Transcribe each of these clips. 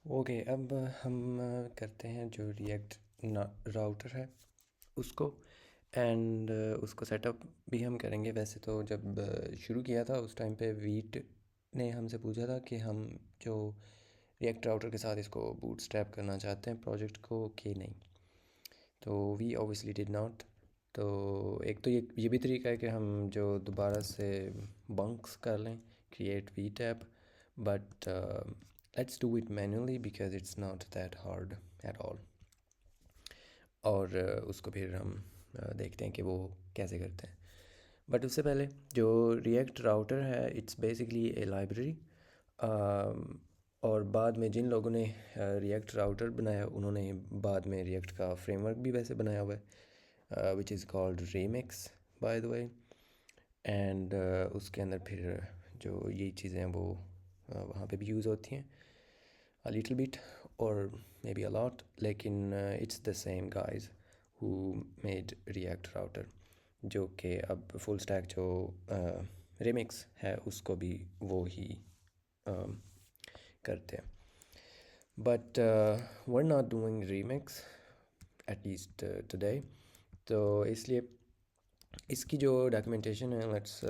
Okay, अब हम करते हैं जो रिएक्ट राउटर है उसको, एंड उसको सेटअप भी हम करेंगे। वैसे तो जब शुरू किया था उस टाइम पे वीट ने हमसे पूछा था कि हम जो रिएक्ट राउटर के साथ इसको बूटस्ट्रैप करना चाहते हैं प्रोजेक्ट को कि नहीं, तो वी ऑब्वियसली डिड नॉट। तो एक तो ये भी तरीका है कि हम जो दोबारा से बंक्स कर लें, create we tab, but let's do it manually because it's not that hard at all. और उसको फिर हम देखते हैं कि वो कैसे करते हैं। बट उससे पहले जो रिएक्ट राउटर है इट्स बेसिकली ए लाइब्रेरी, और बाद में जिन लोगों ने रिएक्ट राउटर बनाया उन्होंने बाद में रिएक्ट का फ्रेमवर्क भी वैसे बनाया हुआ है, which is called remix by the way. And उसके अंदर फिर जो ये चीज़ें हैं वो वहाँ पे भी यूज़ होती हैं a little bit or maybe a lot, लेकिन it's the same guys who made React router, जो कि अब फुल स्टैक जो रिमिक्स है उसको भी वो ही करते हैं। But we're not doing remix at least today, तो इसलिए इसकी जो डॉक्यूमेंटेशन है let's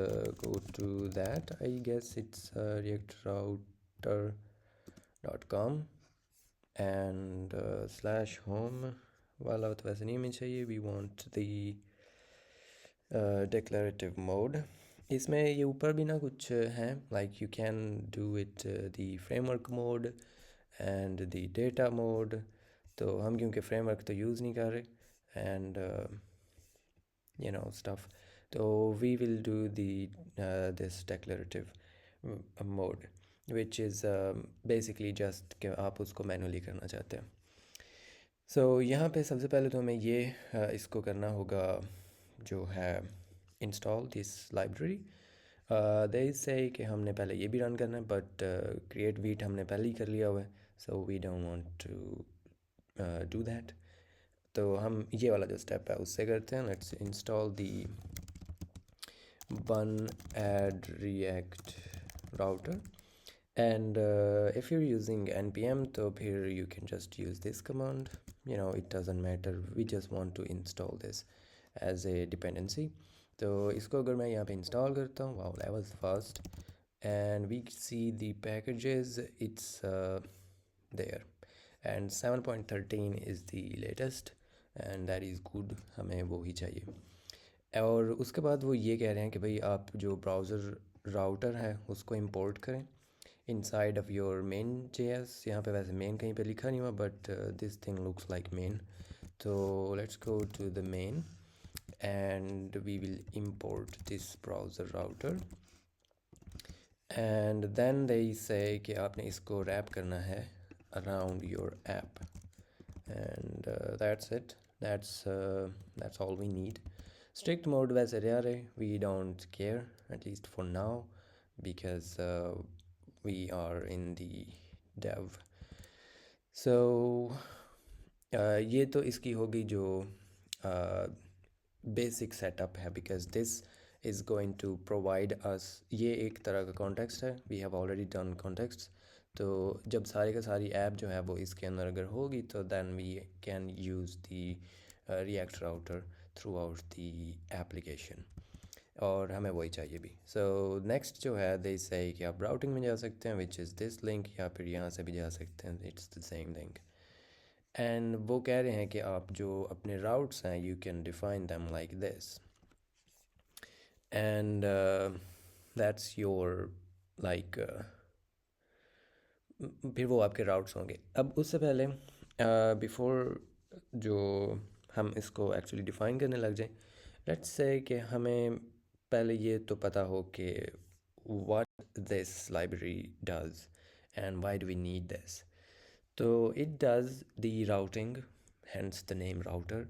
go to that. I guess it's reactrouter.com and slash home वाला तो वैसे नहीं हमें चाहिए, we want the declarative mode. इसमें ये ऊपर भी ना कुछ हैं, like you can do it the framework mode and the data mode. तो हम क्योंकि फ्रेमवर्क तो यूज़ नहीं कर रहे and you know stuff, so we will do this declarative mode which is basically just कि आप उसको मैनुअली करना चाहते हैं। सो यहाँ पे सबसे पहले तो हमें ये इसको करना होगा जो है install this library. They say कि हमने पहले ये भी रन करना है, बट क्रिएट वीट हमने पहले ही कर लिया हुआ है, so we don't want to do that. तो हम ये वाला जो स्टेप है उससे करते हैं। Let's install the one add react router, and if you're using npm तो फिर you can just use this command, you know it doesn't matter, we just want to install this as a dependency। तो इसको अगर मैं यहाँ पे install करता हूँ, wow that was fast, and we see the packages, it's there, and 7.13 is the latest and that is good, हमें वो ही चाहिए। और उसके बाद वो ये कह रहे हैं कि भाई आप जो ब्राउज़र राउटर है उसको इंपोर्ट करें inside of your main JS. यहाँ पे वैसे मेन कहीं पे लिखा नहीं हुआ, but this thing looks like main. तो let's go to the main and we will import this browser router, and then they say कि आपने इसको रैप करना है around your app, and that's it, that's all we need। strict mode वैसे rare है, we don't care at least for now because we are in the dev। so ये तो इसकी होगी जो बेसिक सेटअप है, because this is going to provide us, ये एक तरह का कॉन्टेक्स्ट है, we have already done context. तो जब सारी का सारी ऐप जो है वो इसके अंदर अगर होगी तो then we can use the React Router throughout the application, और हमें वही चाहिए भी। सो नेक्स्ट जो है दे से कि आप राउटिंग में जा सकते हैं विच इज़ दिस लिंक, या फिर यहाँ से भी जा सकते हैं, it's the same link. And वो कह रहे हैं कि आप जो अपने राउट्स हैं you can define them like this, and that's your like, फिर वो आपके राउट्स होंगे। अब उससे पहले बिफोर जो हम इसको एक्चुअली डिफ़ाइन करने लग जाएं, लेट्स से कि हमें पहले ये तो पता हो कि what this library does and why do we need this. तो it does the routing, hence the name router,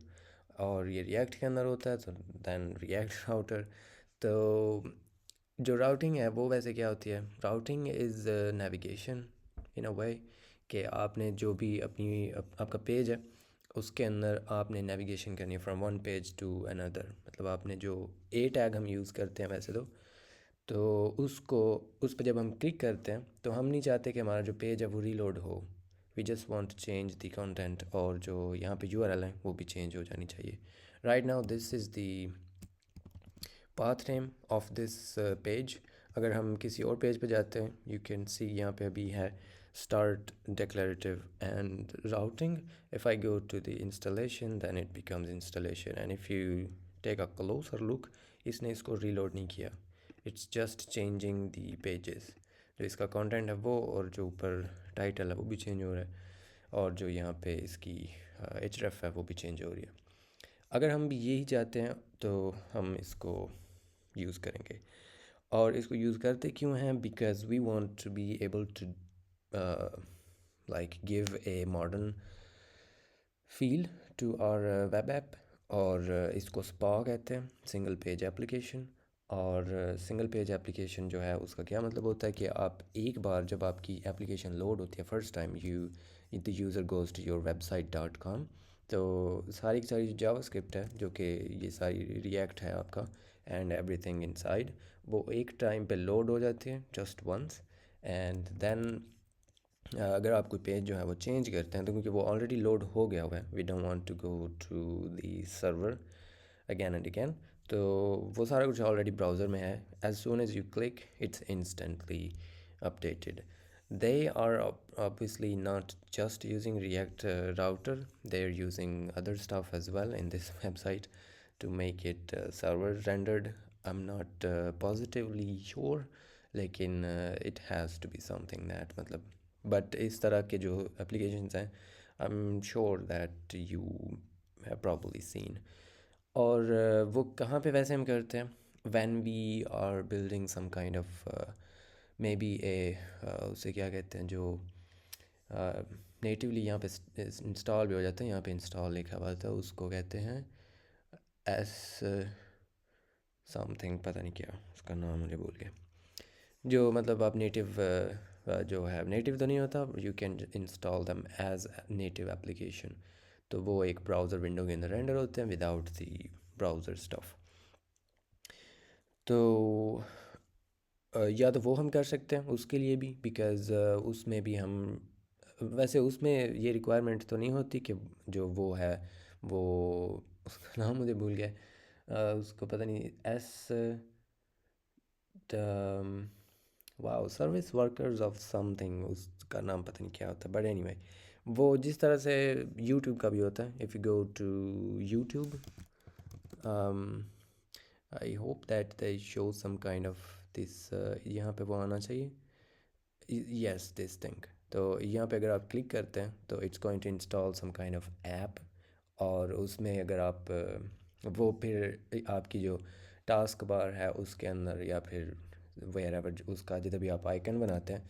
और ये रिएक्ट के अंदर होता है तो दैन रिएक्ट राउटर। तो जो राउटिंग है वो वैसे क्या होती है, राउटिंग इज़ नेविगेशन इन अ वे कि आपने जो भी आपका पेज है उसके अंदर आपने नेविगेशन करनी है from one page to another. मतलब आपने जो ए टैग हम यूज़ करते हैं वैसे तो उसको उस पर जब हम क्लिक करते हैं तो हम नहीं चाहते कि हमारा जो पेज है वो रीलोड हो, we just want to change the content, और जो यहाँ पे यूआरएल है वो भी चेंज हो जानी चाहिए. Right now this is the path name of this page. अगर हम किसी और पेज पे जाते हैं, यू कैन सी यहाँ पे अभी है start declarative and routing. If I go to the installation, then it becomes installation, and if you take a closer look, इसने इसको reload नहीं किया. It's just changing the pages. जो इसका content है वो, और जो ऊपर title है वो भी change हो रहा है, और जो यहाँ पे इसकी href है वो भी change हो रही है. अगर हम भी यही चाहते हैं तो हम इसको यूज़ करेंगे. और इसको यूज़ करते क्यों हैं? Because we want to be able to like give a modern feel to our web app. और इसको स्पा कहते हैं, सिंगल पेज एप्लीकेशन. और सिंगल पेज एप्लीकेशन जो है उसका क्या मतलब होता है कि आप एक बार जब आपकी एप्लीकेशन लोड होती है, first time the user goes to your website.com, तो सारी की सारी जावास्क्रिप्ट है जो कि ये सारी रिएक्ट है आपका एंड एवरीथिंग इनसाइड, वो एक टाइम पे लोड हो जाती है जस्ट वंस. एंड देन अगर आप कोई पेज जो है वो चेंज करते हैं, तो क्योंकि वो ऑलरेडी लोड हो गया हुआ है, we don't want to go to the server again and again. तो वो सारा कुछ ऑलरेडी ब्राउज़र में है. As soon as you click, it's instantly updated. They are obviously not just using React router, they are using other stuff as well in this website to make it server rendered. I'm not positively sure, लेकिन it has to be something that मतलब, but इस तरह के जो applications हैं, I am sure that you have probably seen. और वो कहाँ पे वैसे हम करते हैं? When we are building some kind of maybe a ए, उसे क्या कहते हैं, जो नेटिवली यहाँ पे इंस्टॉल भी हो जाता है, यहाँ पे इंस्टॉल लिखा हुआ था, उसको कहते हैं एस समथिंग, पता नहीं क्या उसका नाम, मुझे भूल गया. जो मतलब आप नेटिव जो है नेटिव तो नहीं होता, you can install them as native application. तो वो एक ब्राउज़र विंडो के अंदर रेंडर होते हैं विदाउट द ब्राउज़र स्टफ. तो या तो वो हम कर सकते हैं उसके लिए भी, बिकॉज़ उसमें भी हम वैसे उसमें ये रिक्वायरमेंट तो नहीं होती कि जो वो है वो उसका नाम मुझे भूल गया. उसको पता नहीं, S wow, service workers of something, उसका नाम पता नहीं क्या होता, बट एनीवे वो जिस तरह से यूट्यूब का भी होता है. If you go to YouTube, I hope that they show some kind of this, यहाँ पे वो आना चाहिए, यस दिस थिंग. तो यहाँ पे अगर आप क्लिक करते हैं तो it's going to install some kind of app. और उसमें अगर आप वो फिर आपकी जो टास्क बार है उसके अंदर, या फिर वेयर एवर उसका जिधर भी आप आइकन बनाते हैं,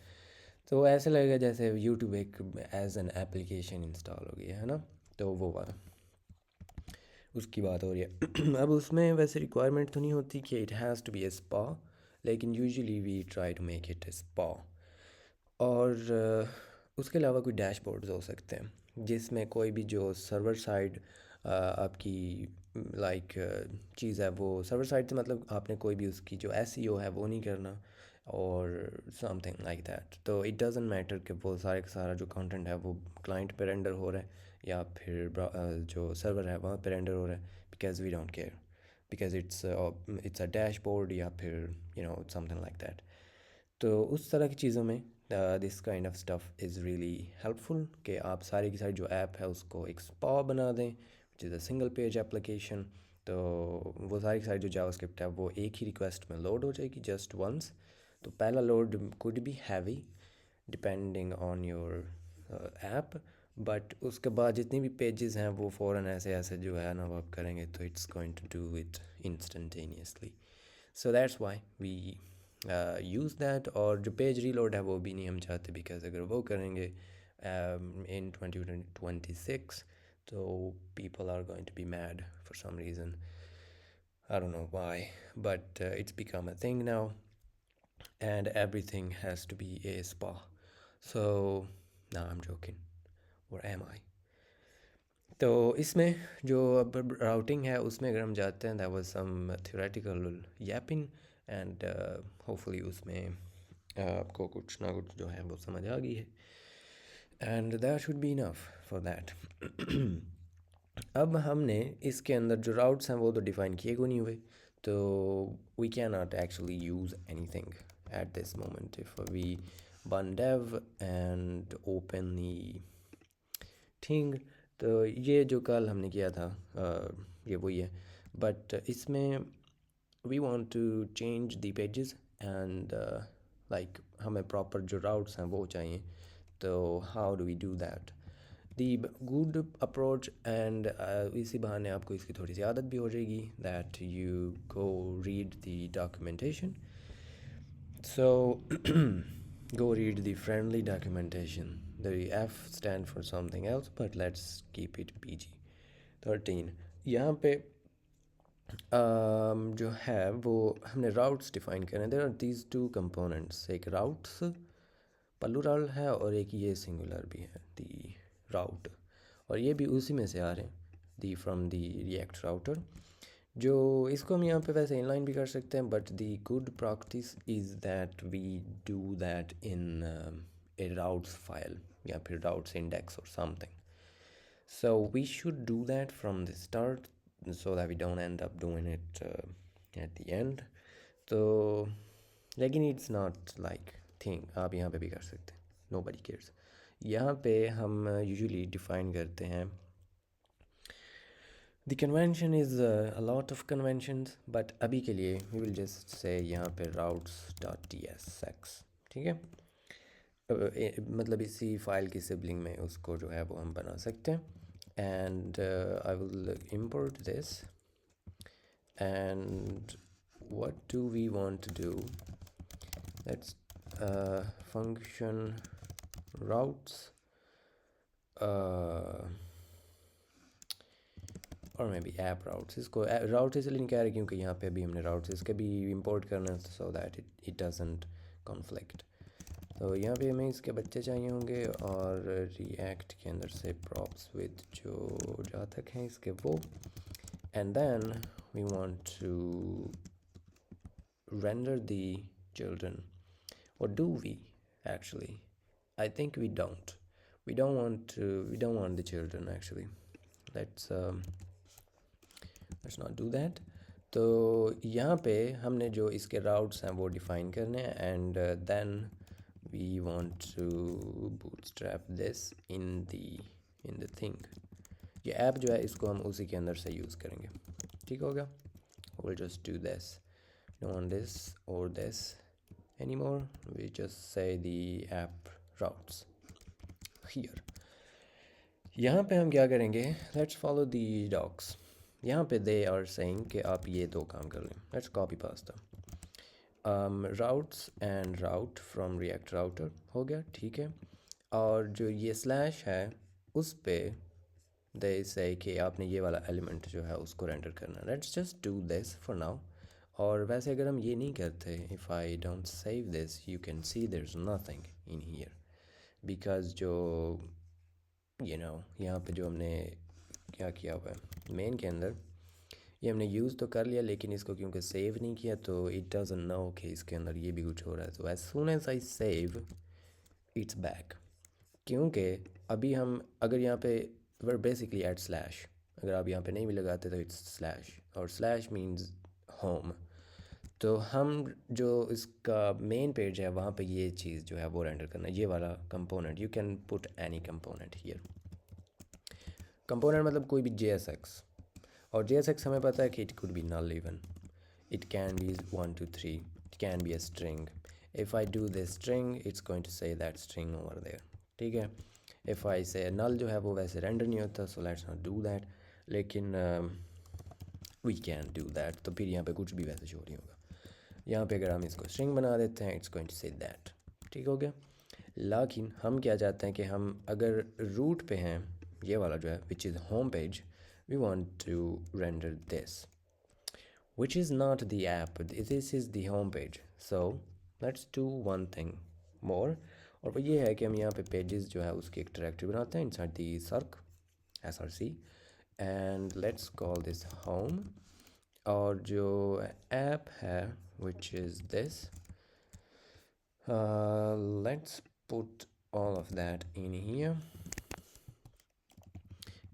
तो ऐसे लगेगा जैसे यूट्यूब एक एज एन एप्लीकेशन इंस्टॉल हो गया है ना. तो वो वाला उसकी बात हो रही है. अब उसमें वैसे रिक्वायरमेंट तो नहीं होती कि it has to be a SPA, लेकिन usually we try to make it a SPA. और उसके अलावा कोई डैशबोर्ड्स हो सकते हैं जिसमें कोई भी जो सर्वर साइड आपकी लाइक चीज़ है, वो सर्वर साइड से मतलब आपने कोई भी उसकी जो एसईओ है वो नहीं करना, और समथिंग लाइक दैट. तो इट डजेंट मैटर कि वो सारे का सारा जो कंटेंट है वो क्लाइंट पे रेंडर हो रहा है या फिर जो सर्वर है वहाँ पे रेंडर हो रहा है, because we don't care, because it's a dashboard या फिर समथिंग लाइक दैट. तो उस तरह की चीज़ों में this kind of stuff is really helpful कि आप सारी की सारी जो ऐप है उसको एक स्पा बना दें, which is a single page application. तो वो सारी की सारी जो जावास्क्रिप्ट है वो एक ही रिक्वेस्ट में लोड हो जाएगी जस्ट वंस. तो पहला load could be heavy depending on your app, but उसके बाद जितनी भी पेजेस हैं वो फ़ौरन ऐसे ऐसे जो है ना वो आप करेंगे, तो it's going to do it instantaneously. So that's why we use that. और जो पेज रीलोड है वो भी नहीं हम चाहते, बिकॉज अगर वो करेंगे इन 2026, तो people are going to be mad for some reason. I don't know why, but it's become a thing now, and everything has to be a spa. So, no, I'm joking. Or am I? तो इसमें जो अब routing है उसमें अगर हम जाते हैं, that was some theoretical yapping, and hopefully उसमें आपको कुछ ना कुछ जो है वो समझ आ गई है. And that should be enough for that. अब हमने इसके अंदर जो राउट्स हैं वो तो डिफाइन किए को नहीं हुए, तो we can not actually use anything at this moment. If we bun dev and open the thing, तो ये जो कल हमने किया था ये वही है, बट इसमें we want to change the pages and like हमें प्रॉपर जो राउट्स हैं वो चाहिए. तो how do we do that? The good approach and इसी बहाने आपको इसकी थोड़ी सी आदत भी हो जाएगी, that you go read the documentation. So go read the friendly documentation. The F stand for something else, but let's keep it PG. 13. यहाँ पे जो है वो हमने routes define करने. There are these two components. एक routes plural है और एक ये singular भी है, the route. और ये भी उसी में से आ रहे हैं, the from the React router. जो इसको हम यहाँ पे वैसे इनलाइन भी कर सकते हैं, but the good practice is that we do that in a routes file या फिर राउट्स इंडेक्स और something. So we should do that from the start so that we don't end up doing it at the end. तो लेकिन it's not like thing, आप यहाँ पे भी कर सकते हैं, नोबडी केयर्स. यहाँ पे हम यूजुअली डिफाइन करते हैं. The convention is a lot of conventions, but अभी के लिए we will just say यहाँ पे routes.tsx, ठीक है. मतलब इसी फाइल की सिबलिंग में उसको जो है वो हम बना सकते हैं. And I will import this. And what do we want to do? Let's function routes. और मे बी ऐप राउट्स. इसको राउट इसलिए नहीं कह रहे क्योंकि यहाँ पे अभी हमने राउट्स इसके भी इंपोर्ट करना है, so that it doesn't conflict. तो यहाँ पे हमें इसके बच्चे चाहिए होंगे और रिएक्ट के अंदर से प्रॉप्स विद जो जहाँ तक हैं इसके वो. And then we want to render the children. Or do we actually? I think we don't. We don't want the children actually. Let's not do that. तो यहाँ पे हमने जो इसके राउट्स हैं वो डिफाइन करने हैं. And then we want to bootstrap this in the thing. ये ऐप जो है इसको हम उसी के अंदर से यूज़ करेंगे, ठीक होगा. we'll just do this. Don't want this or this anymore. We just say the app routes here. यहाँ पे हम क्या करेंगे? Let's follow the docs. यहाँ पे they are saying कि आप ये दो काम कर लें. Let's copy pasta. Routes and route from React router हो गया, ठीक है. और जो ये स्लैश है उस पे they say कि आपने ये वाला एलिमेंट जो है उसको रेंडर करना. Let's just do this for now. और वैसे अगर हम ये नहीं करते, if I don't save this, you can see there's nothing in here. Because जो यहाँ पे जो हमने क्या किया हुआ है मेन के अंदर, ये हमने यूज़ तो कर लिया लेकिन इसको क्योंकि सेव नहीं किया तो इट डजंट नो कि इसके अंदर ये भी कुछ हो रहा है. तो as soon as I save it's back. क्योंकि अभी हम अगर यहाँ पे वर बेसिकली एट स्लैश, अगर आप यहाँ पे नहीं भी लगाते तो इट्स स्लैश, और स्लैश मीन्स होम. तो हम जो इसका मेन पेज है वहाँ पे ये चीज़ जो है वो रेंडर करना है, ये वाला component. You can put any component here. Component मतलब कोई भी JSX, और JSX हमें पता है कि it could be null even. It can be 1 2 3, it can be a string. If I do this string it's going to say that string over there, ठीक है. इफ़ आई से नल जो है वो वैसे रेंडर नहीं होता, so let's not do that. लेकिन वी कैन डू दैट. तो फिर यहाँ पे कुछ भी वैसे शो नहीं होगा. यहाँ पे अगर हम इसको स्ट्रिंग बना देते हैं it's going to say that, ठीक हो गया. लेकिन हम क्या चाहते हैं कि हम अगर रूट पे हैं, ये वाला जो है which is home page, we want to render this which is not the app, this is the home page. So let's do one thing more, और वो ये है कि हम यहाँ पे पेजेस जो है उसकी एक डायरेक्टरी बनाते हैं inside the src, and let's call this home. और जो ऐप है which is this, let's put all of that in here,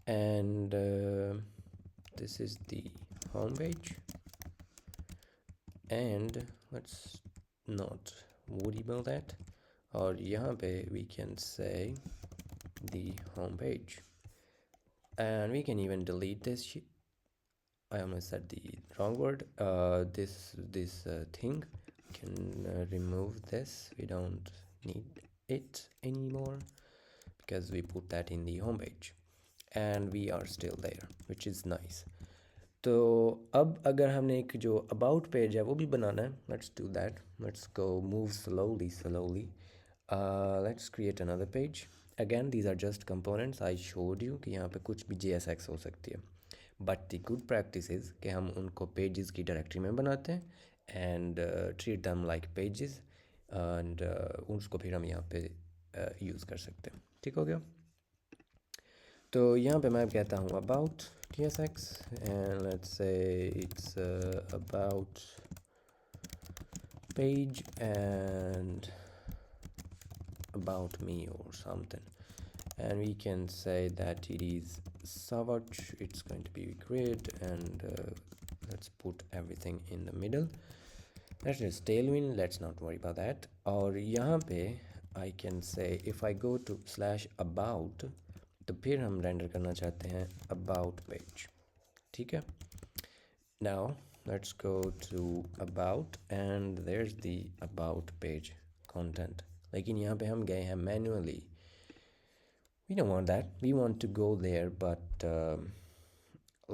and this is the home page, and let's not worry about that, और यहाँ पे we can say the home page, and we can even delete this I almost said the wrong word. This thing can remove this. We don't need it anymore because we put that in the home page, and we are still there, which is nice. तो अब अगर हमने एक जो about page है वो भी बनाना है, let's do that. Let's go move slowly. Let's create another page. Again, these are just components. I showed you कि यहाँ पे कुछ भी JSX हो सकती है, but the good practice is कि हम उनको pages की directory में बनाते हैं and treat them like pages, and उसको फिर हम यहाँ पे use कर सकते हैं. ठीक हो गया? तो यहाँ पे मैं कहता हूँ about tsx, and let's say it's about page and about me or something, and we can say that it is savage, it's going to be grid, and let's put everything in the middle. Let's just tailwind, let's not worry about that. और यहाँ पे I can say if I go to /about, तो फिर हम render करना चाहते हैं about page. ठीक है? Now let's go to about, and there's the about page content. लेकिन यहाँ पे हम गए हैं manually. We don't want that. We want to go there, but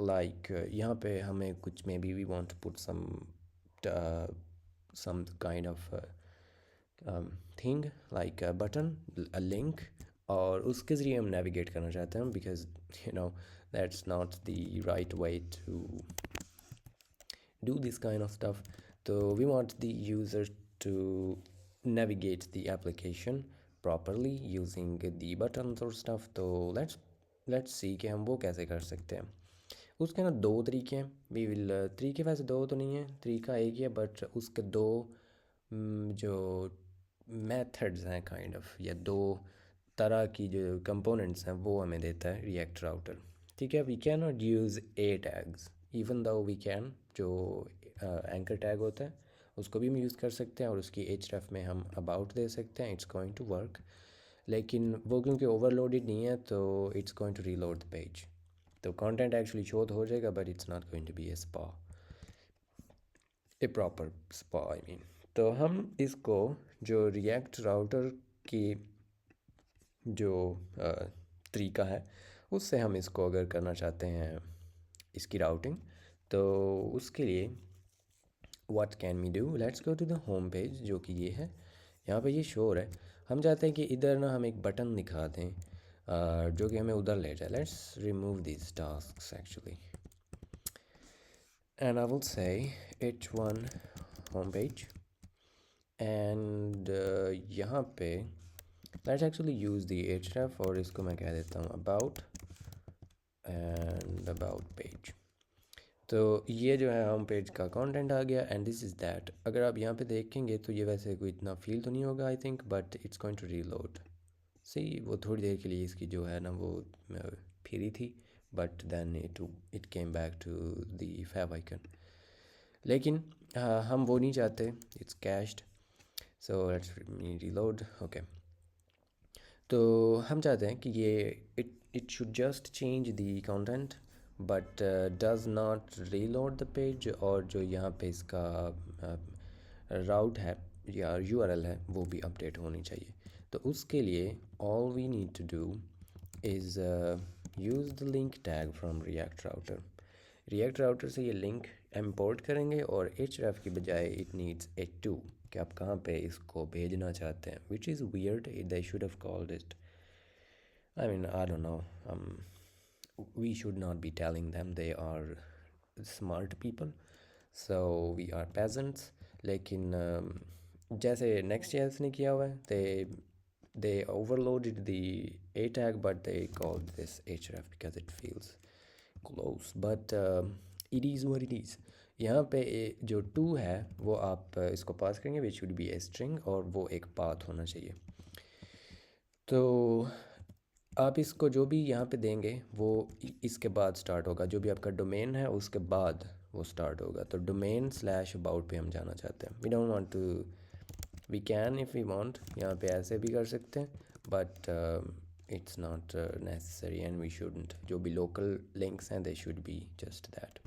like यहाँ पे हमें कुछ, maybe we want to put some kind of thing like a button, a link, और उसके ज़रिए हम navigate करना चाहते हैं, because you know that's not the right way to do this kind of stuff. So we want the user to navigate the application properly using the buttons or stuff. तो let's see कि हम वो कैसे कर सकते हैं. उसके ना दो तरीके हैं. वी विल तरीके वैसे दो तो नहीं है, तरीका एक ही है, बट उसके दो जो मेथड्स हैं काइंड ऑफ, या दो तरह की जो कंपोनेंट्स हैं वो हमें देता है रिएक्ट राउटर. ठीक है? We can not use a tags, even though we can, जो एंकर टैग होता है उसको भी हम यूज़ कर सकते हैं, और उसकी href में हम अबाउट दे सकते हैं. इट्स गोइंग टू वर्क, लेकिन वो क्योंकि ओवरलोडेड नहीं है तो it's going to reload the page. तो कंटेंट एक्चुअली शो हो जाएगा, but it's not going to be a proper SPA I mean. तो हम इसको जो रिएक्ट राउटर की जो तरीका है उससे हम इसको अगर करना चाहते हैं इसकी राउटिंग, तो उसके लिए what can we do. Let's go to the home page, जो कि ये है. यहाँ पे ये शोर है. हम चाहते हैं कि इधर ना हम एक बटन दिखा दें जो कि हमें उधर ले जाए. Let's remove this tasks actually, and I will say h1 homepage, and यहाँ पे let's actually use the href, और इसको मैं कह देता हूँ about and about page. तो ये जो है होम पेज का कंटेंट आ गया, एंड दिस इज़ दैट. अगर आप यहाँ पे देखेंगे तो ये वैसे कोई इतना फील तो नहीं होगा I think, but it's going to reload. See वो थोड़ी देर के लिए इसकी जो है ना वो फिरी थी, but then it came back to the favicon. लेकिन हम वो नहीं चाहते, it's cached, so let's reload. Okay, तो हम चाहते हैं कि ये it should just change the content, but does not reload the page, और जो यहाँ पे इसका राउट है या यूआरएल है वो भी अपडेट होनी चाहिए. तो उसके लिए all we need to do is use the link tag from React Router. React Router से ये लिंक इम्पोर्ट करेंगे, और href की बजाय इट नीड्स h2 कि आप कहाँ पे इसको भेजना चाहते हैं, which is weird. They should have called it, I mean I don't no, we should not be telling them, they are smart people, so we are peasants. लेकिन जैसे NEXTJS ने किया हुआ है, they overloaded the a tag, but they called this href because it feels close, but it is what it is. यहाँ पे जो 2 है वो आप इसको पास करेंगे, which should be a string, और वो एक path होना चाहिए. तो आप इसको जो भी यहाँ पे देंगे वो इसके बाद स्टार्ट होगा, जो भी आपका डोमेन है उसके बाद वो स्टार्ट होगा। तो डोमेन स्लैश अबाउट पे हम जाना चाहते हैं। We don't want to, we can if we want, यहाँ पे ऐसे भी कर सकते हैं, but it's not necessary and we shouldn't. जो भी लोकल लिंक्स हैं they should be just that.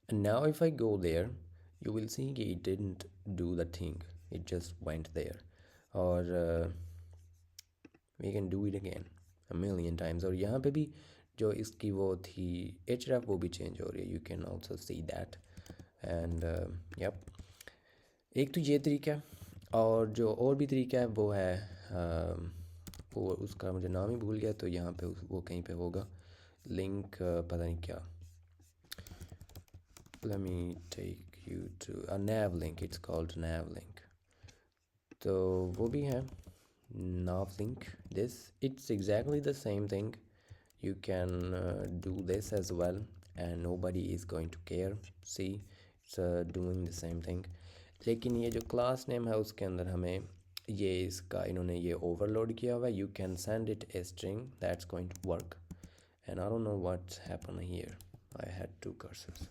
And now if I go there, you will see कि it didn't do the thing, it just went there. और we can do it again a million times। और यहाँ पे भी जो इसकी वो थी href वो भी चेंज हो रही है, you can also see that। and yep, एक तो ये तरीका है, और जो और भी तरीका है वो है वो उसका मुझे नाम ही भूल गया, तो यहाँ पे वो कहीं पे होगा लिंक, पता नहीं क्या। let me take you to a nav link, it's called nav link। तो वो भी है nav link, this it's exactly the same thing, you can do this as well and nobody is going to care, see it's doing the same thing। लेकिन ये जो class name है उसके अंदर हमें ये इसका इन्होंने ये ओवरलोड किया हुआ है, you can send it a string that's going to work। and I don't know what happened here, I had two cursors।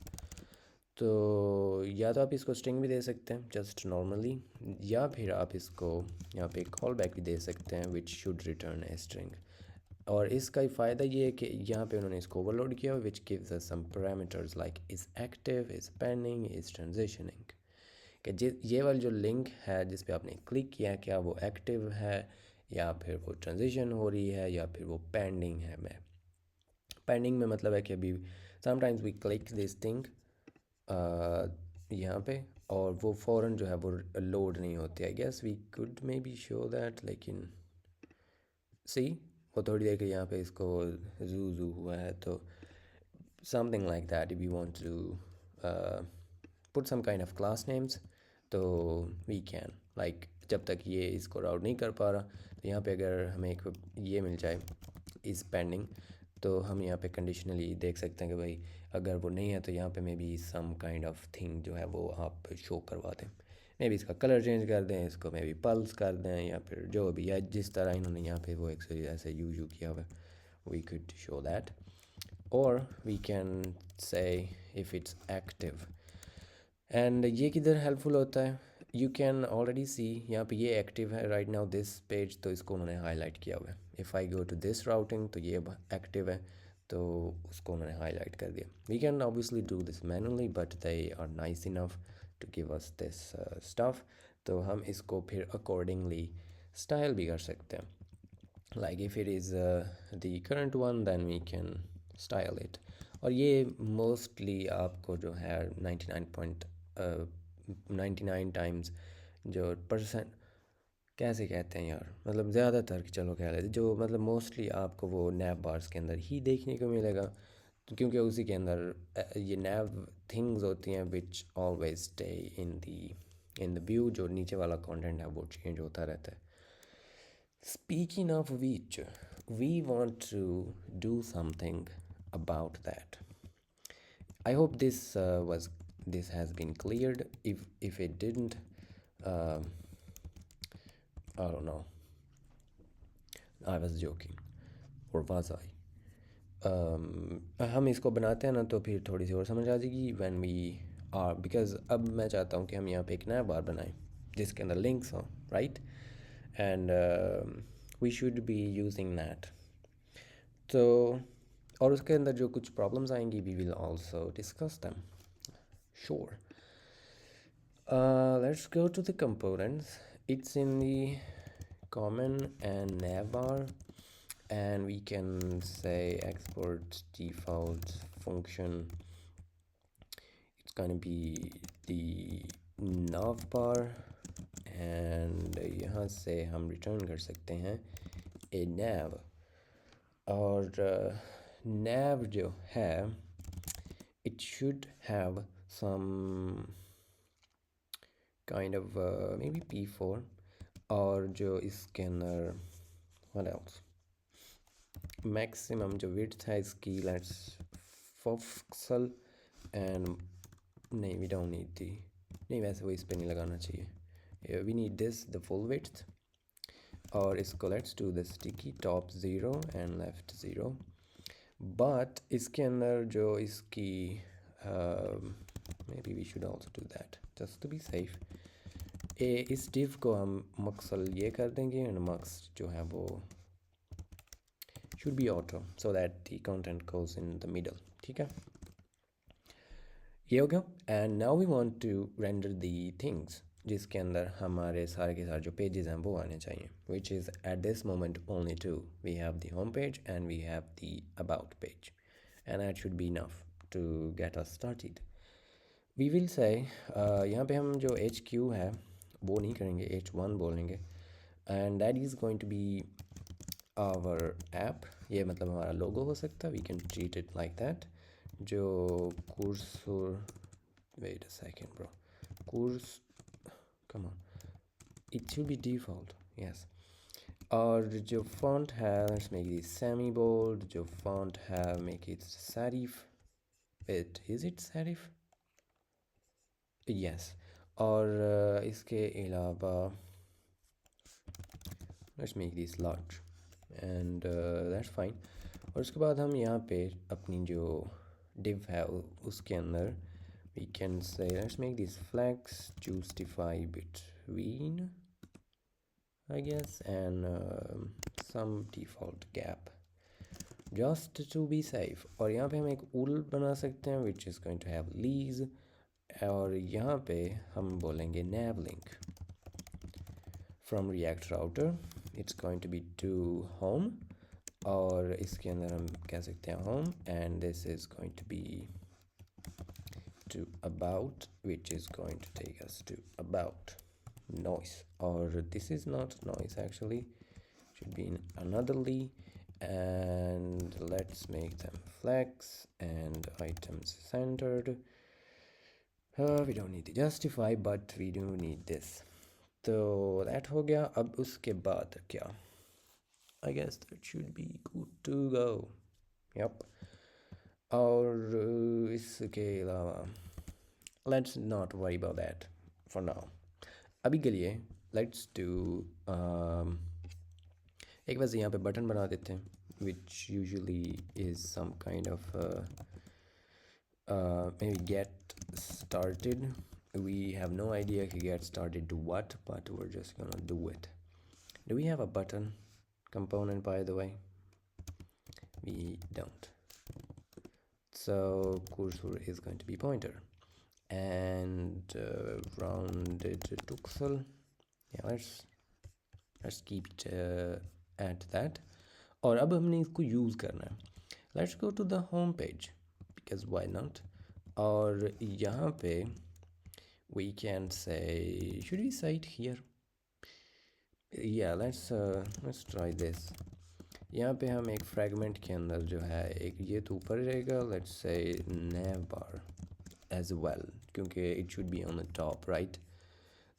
तो या तो आप इसको स्ट्रिंग भी दे सकते हैं जस्ट नॉर्मली, या फिर आप इसको यहाँ पे कॉल बैक भी दे सकते हैं which should return a string. और इसका फ़ायदा ये है कि यहाँ पे उन्होंने इसको ओवरलोड किया which gives us some parameters like is active, is pending, is transitioning. कि ये वाली जो लिंक है जिस पे आपने क्लिक किया, क्या वो एक्टिव है या फिर वो ट्रांजिशन हो रही है या फिर वो पेंडिंग है। मैं पेंडिंग में मतलब है कि अभी sometimes we click this thing यहाँ पे और वो फ़ौरन जो है वो लोड नहीं होती। I guess we could maybe show that, लेकिन सी वो थोड़ी देर के यहाँ पे इसको जू हुआ है। तो something like that, if you want to put some kind of class names तो वी कैन लाइक, जब तक ये इसको राउट नहीं कर पा रहा तो यहाँ पे अगर हमें एक ये मिल जाए इज़ पेंडिंग, तो हम यहाँ पे कंडीशनली देख सकते हैं कि भाई अगर वो नहीं है तो यहाँ पे maybe some kind of thing जो है वो आप शो करवा दें, मे बी इसका कलर चेंज कर दें, इसको मे बी पल्स कर दें, या फिर जो भी, या जिस तरह इन्होंने यहाँ पे वो एक ऐसे यू किया हुआ है, वी कुड शो दैट। और we can say if it's active. And ये किधर हेल्पफुल होता है, यू कैन ऑलरेडी सी यहाँ पे ये एक्टिव है राइट नाउ दिस पेज, तो इसको उन्होंने हाईलाइट किया हुआ है। If I go to this routing तो ये एक्टिव है, तो उसको उन्होंने हाईलाइट कर दिया। We can obviously do this manually but they are nice enough to give us this stuff. तो हम इसको फिर अकॉर्डिंगली स्टाइल भी कर सकते हैं, like if it is the current one then we can style it. और ये मोस्टली आपको जो है 99 टाइम्स जो परसेंट कैसे कहते हैं यार, मतलब ज़्यादातर चलो कह लेते जो मतलब मोस्टली आपको वो नैव बार्स के अंदर ही देखने को मिलेगा, तो क्योंकि उसी के अंदर ये नैव थिंग्स होती हैं which always stay in the view. जो नीचे वाला कंटेंट है वो चेंज होता रहता है। Speaking of which, we want to do something about that. I hope this has been cleared. If it didn't, um, I don't know. I was joking, or was I? हम इसको बनाते हैं ना तो फिर थोड़ी सी और समझ आ जाएगी when we are, because अब मैं चाहता हूँ कि हम यहाँ पे एक नया बार बनाएं जिसके अंदर लिंक्स हों, right, and we should be using that. तो और उसके अंदर जो कुछ प्रॉब्लम्स आएंगी we will also discuss them, sure. Let's go to the components. It's in the common and navbar, and we can say export default function. It's gonna be the navbar, and यहाँ से हम return कर सकते हैं a nav। और nav जो है it should have some kind of maybe p4, और जो इसके अंदर what else, मैक्सिमम जो विड्थ है इसकी लेट्स फोक्सल एंड नहीं वी डोंट नीड दी, नहीं वैसे वो इस पे नहीं लगाना चाहिए, we need this the full width. और इसको let's do the sticky top 0 and left 0, but इसके अंदर जो इसकी maybe we should also do that just to be safe. इस div को हम मक्सल ये कर देंगे and mux जो है वो should be auto so that the content goes in the middle. ठीक है, ये हो गया. And now we want to render the things जिसके अंदर हमारे सारे के सारे जो pages हैं वो आने चाहिए, which is at this moment only two. We have the home page and we have the about page, and that should be enough to get us started. We will say यहाँ पे हम जो HQ है वो नहीं करेंगे, H1 बोलेंगे, and that is going to be our app. ये मतलब हमारा लोगो हो सकता है, we can treat it like that. जो cursor, wait a second bro, come on, it should be default, yes. और जो font है, let's make it semi bold. जो font है, make it serif. Wait, is it serif? Yes. और इसके अलावा let's make this large and that's fine. और उसके बाद हम यहाँ पे अपनी जो div है उसके अंदर we can say let's make this flex justify between I guess and some default gap just to be safe. और यहाँ पे हम एक URL बना सकते हैं which is going to have lease, और यहाँ पे हम बोलेंगे nav link from React router. It's going to be to home, और इसके अंदर हम कह सकते हैं home, and this is going to be to about, which is going to take us to about noise, or this is not noise actually, should be in another lee, and let's make them flex and items centered. We don't need to justify, but we do need this. तो that हो गया. अब उसके बाद क्या, I guess that should be good to go. Yep. और इसके अलावा let's not worry about that for now. अभी के लिए let's do एक वैसे यहाँ पे बटन बना देते हैं which usually is some kind of maybe get started. We have no idea to get started to what, but we're just gonna do it. Do we have a button component, by the way? We don't. So cursor is going to be pointer and rounded tuxel. Yeah, let's keep it at that. और अब हमने इसको use करना है. Let's go to the home page because why not? और यहाँ पे we can say, should we say it here? Yeah, let's try this. यहाँ पे हम एक fragment के अंदर जो है एक ये तो ऊपर रहेगा, let's say nav bar as well, क्योंकि it should be on the top, right?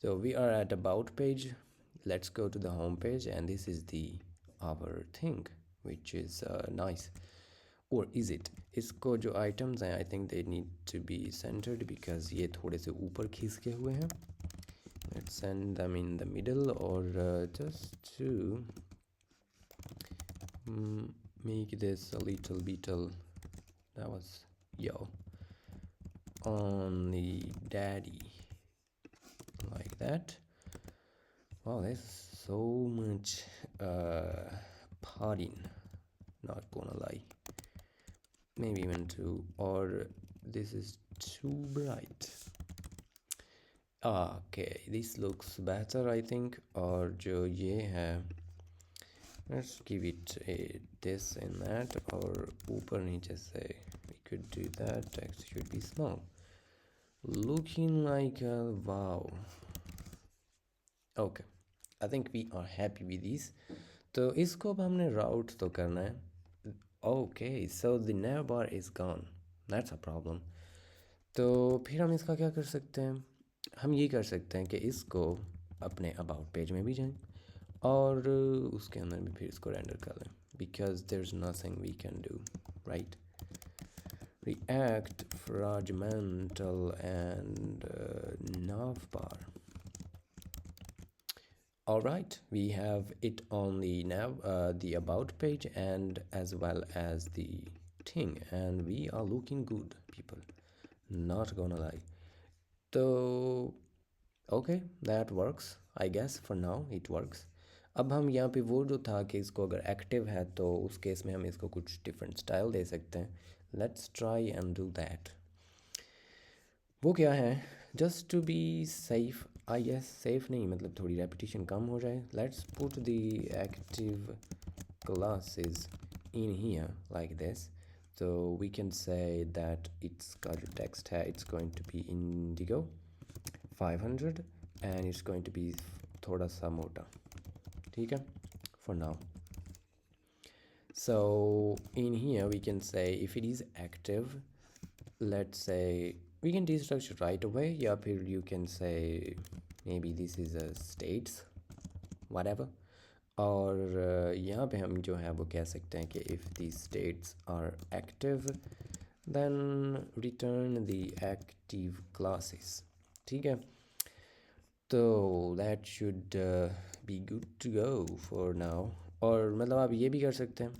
So we are at about page. Let's go to the home page, and this is the our thing, which is nice. Or is it? इसको जो items हैं, I think they need to be centered because ये थोड़े से ऊपर खिसके हुए हैं. Let's send them in the middle, or just to make this a little bit, that was yo on the daddy like that. Wow, there's so much padding, not gonna lie. Maybe even two, or this is too bright. Okay, this looks better I think. और जो ये है, let's give it this and that, और ऊपर नीचे से we could do that. Text should be small, looking like a wow. Okay, I think we are happy with this. तो इसको अब हमने route तो करना है. Okay, so the nav bar is gone. That's a problem. तो फिर हम इसका क्या कर सकते हैं? हम ये कर सकते हैं कि इसको अपने about page में भी जाएं और उसके अंदर भी फिर इसको render कर लें, because there's nothing we can do, right? React fragmental and nav bar. All right, we have it on the nav, the about page, and as well as the thing, and we are looking good, people. Not gonna lie. So okay, that works. I guess for now it works. अब हम यहाँ पे वो जो था कि इसको अगर एक्टिव है तो उस केस में हम इसको कुछ डिफरेंट स्टाइल दे सकते हैं. Let's try and do that. वो क्या है, just to be safe, I guess safe नहीं मतलब थोड़ी रेपिटेशन कम हो जाए. Let's put the active classes in here like this. So we can say that its का जो text है it's going to be indigo 500 and it's going to be थोड़ा सा मोटा. ठीक है, for now. So in here we can say if it is active, let's say we can destructure right away, या फिर you can say maybe this is a states whatever. और यहाँ पे हम जो है वो कह सकते हैं कि if these states are active then return the active classes. ठीक है, तो that should be good to go for now. और मतलब आप ये भी कर सकते हैं,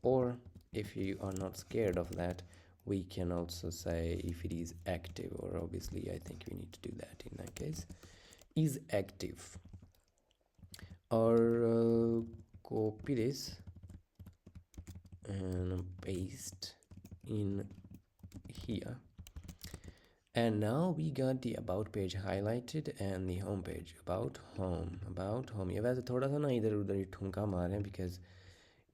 or if you are not scared of that we can also say if it is active, or obviously I think we need to do that in that case, is active. Or copy this and paste in here, and now we got the about page highlighted and the home page. About home ये वैसे थोड़ा सा ना इधर उधर ही ठुमका मारे हैं because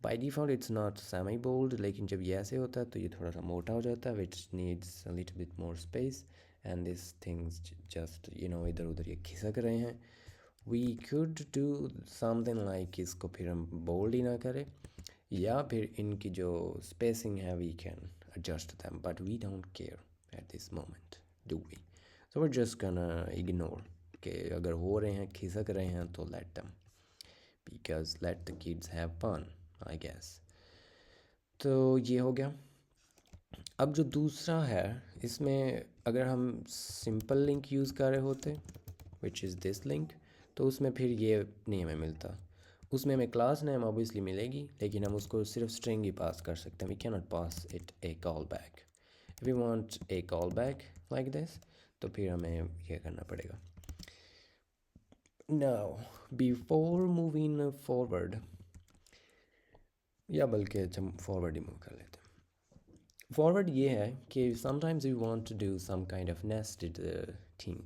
by default it's not semi bold, लेकिन जब ये ऐसे होता है तो ये थोड़ा सा मोटा हो जाता है which needs a little bit more space, and these things just you know इधर उधर ये खिसक रहे हैं. We could do something like इसको फिर हम bold ही ना करें, या फिर इनकी जो spacing है we can adjust them, but we don't care at this moment, do we? So we're just gonna ignore कि अगर हो रहे हैं खिसक रहे हैं तो let them, because let the kids have fun I guess. तो ये हो गया. अब जो दूसरा है इसमें अगर हम सिंपल लिंक यूज़ कर रहे होते विच इज़ दिस लिंक, तो उसमें फिर ये नहीं हमें मिलता. उसमें हमें क्लास नेम ऑब्वियसली मिलेगी लेकिन हम उसको सिर्फ स्ट्रिंग ही पास कर सकते हैं. We can not pass it a call back. If we want a call back like this तो फिर हमें ये करना पड़ेगा. नाउ बिफोर मूविंग फॉरवर्ड, या बल्कि हम फॉरवर्ड ही मूव कर लेते हैं. फॉरवर्ड ये है कि sometimes we want to do some kind of nested thing.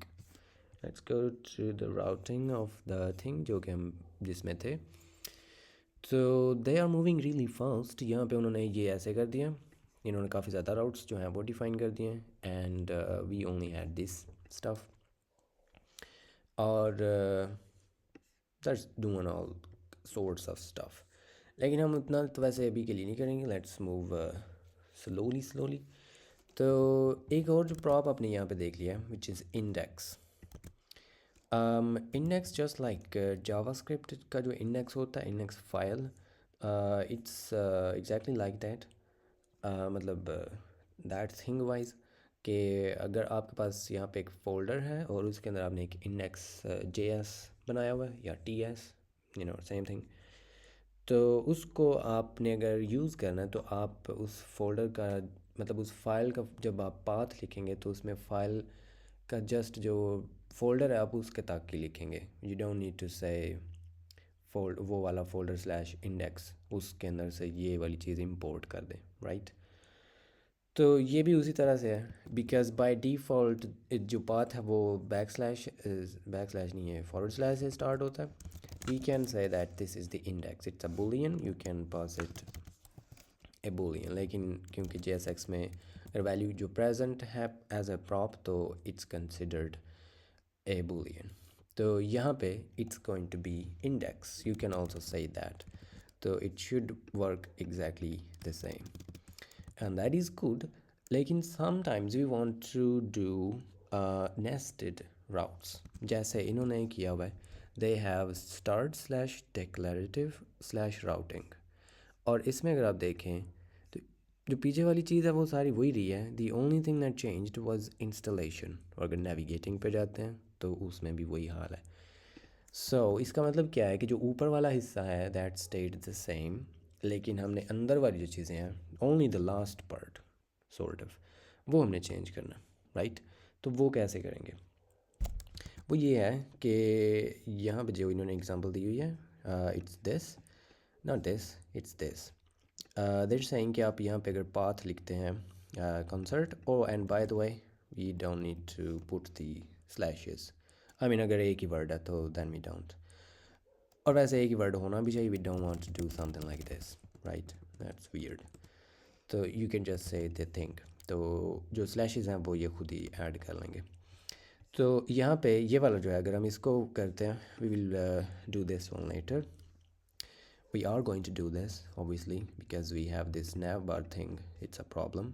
Let's go to the routing of the thing जो कि हम जिसमें थे. तो they are moving really fast. यहाँ पे उन्होंने ये ऐसे कर दिया, इन्होंने काफ़ी ज़्यादा राउट्स जो हैं वो डिफाइन कर दिए हैं, and we only had this stuff. और that's doing all sorts of stuff. लेकिन हम उतना तो वैसे अभी के लिए नहीं करेंगे. Let's move slowly. तो एक और जो प्रॉप आपने यहाँ पे देख लिया which is index. Index just like JavaScript का जो इंडेक्स होता है, index file, it's exactly like that. मतलब दैट थिंग वाइज कि अगर आपके पास यहाँ पे एक फ़ोल्डर है और उसके अंदर आपने एक इंडेक्स JS बनाया हुआ है या TS, you know same thing, तो उसको आपने अगर यूज़ करना है तो आप उस फोल्डर का मतलब उस फाइल का जब आप पाथ लिखेंगे तो उसमें फ़ाइल का जस्ट जो फोल्डर है आप उसके तक ही लिखेंगे. यू डोंट नीड टू से फोल्ड वो वाला फोल्डर स्लैश इंडेक्स उसके अंदर से ये वाली चीज़ इंपोर्ट कर दें, राइट? तो ये भी उसी तरह से है बिकॉज बाय डिफ़ॉल्ट जो पाथ है वो बैक स्लैश नहीं है, फॉरवर्ड स्लैश से स्टार्ट होता है. We can say that this is the index, it's a boolean, you can pass it a boolean. लेकिन क्योंकि JSX में अगर वैल्यू जो प्रेजेंट है एज अ प्रॉप तो इट्स कंसिडर्ड ए बुलियन. तो यहाँ पे it's going to be index, you can also say that. तो it should work exactly the same and that is good. लेकिन sometimes we want to do nested routes जैसे इन्होंने किया हुआ है. they have start slash declarative slash routing, और इसमें अगर आप देखें तो जो पीछे वाली चीज़ है वो सारी वही रही है. the only thing that changed was installation. और अगर navigating पे जाते हैं तो उसमें भी वही हाल है. इसका मतलब क्या है कि जो ऊपर वाला हिस्सा है दैट स्टेड द सेम, लेकिन हमने अंदर वाली जो चीज़ें हैं only the last part sort of वो हमने चेंज करना, राइट। तो वो कैसे करेंगे? वो ये है कि यहाँ पे जो इन्होंने एग्जांपल दी हुई है, it's this, not this, it's this. They're saying कि आप यहाँ पे अगर पाथ लिखते हैं concert, oh and by the way we don't need to put the slashes, I mean अगर एक ही वर्ड है तो देन वी डोंट, और वैसे एक ही वर्ड होना भी चाहिए, we don't want to do something like this, right, that's weird. तो you can just say the thing, तो जो स्लैशेस हैं वो ये खुद ही ऐड कर लेंगे। तो यहाँ पे ये वाला जो है अगर हम इसको करते हैं, we will do this one later, we are going to do this obviously because we have this nav bar thing, it's a problem,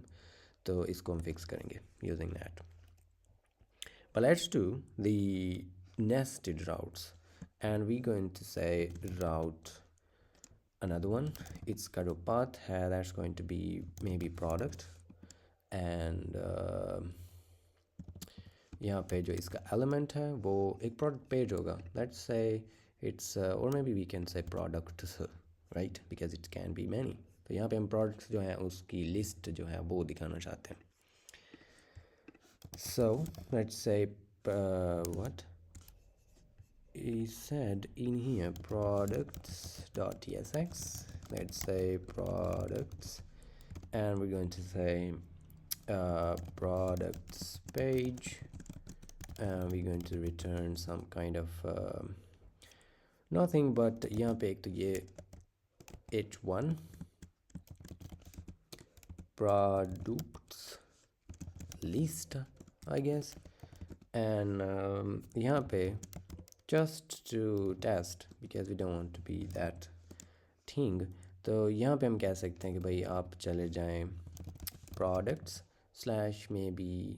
तो इसको हम fix करेंगे using that. But let's do the nested routes, and we're going to say route another one, its का जो path है that's going to be maybe product, and यहाँ पे जो इसका element है वो एक product page होगा, let's say it's or maybe we can say products, right, because it can be many. तो यहाँ पे हम products जो हैं उसकी list जो है वो दिखाना चाहते हैं. So let's say what he said in here, products.tsx, let's say products, and we're going to say products page, and we're going to return some kind of nothing, but यहाँ पे एक तो ये h1 products list I guess, and यहाँ पे just to test because we don't want to be that thing, तो यहाँ पे हम कह सकते हैं कि भाई आप चले जाएं products slash maybe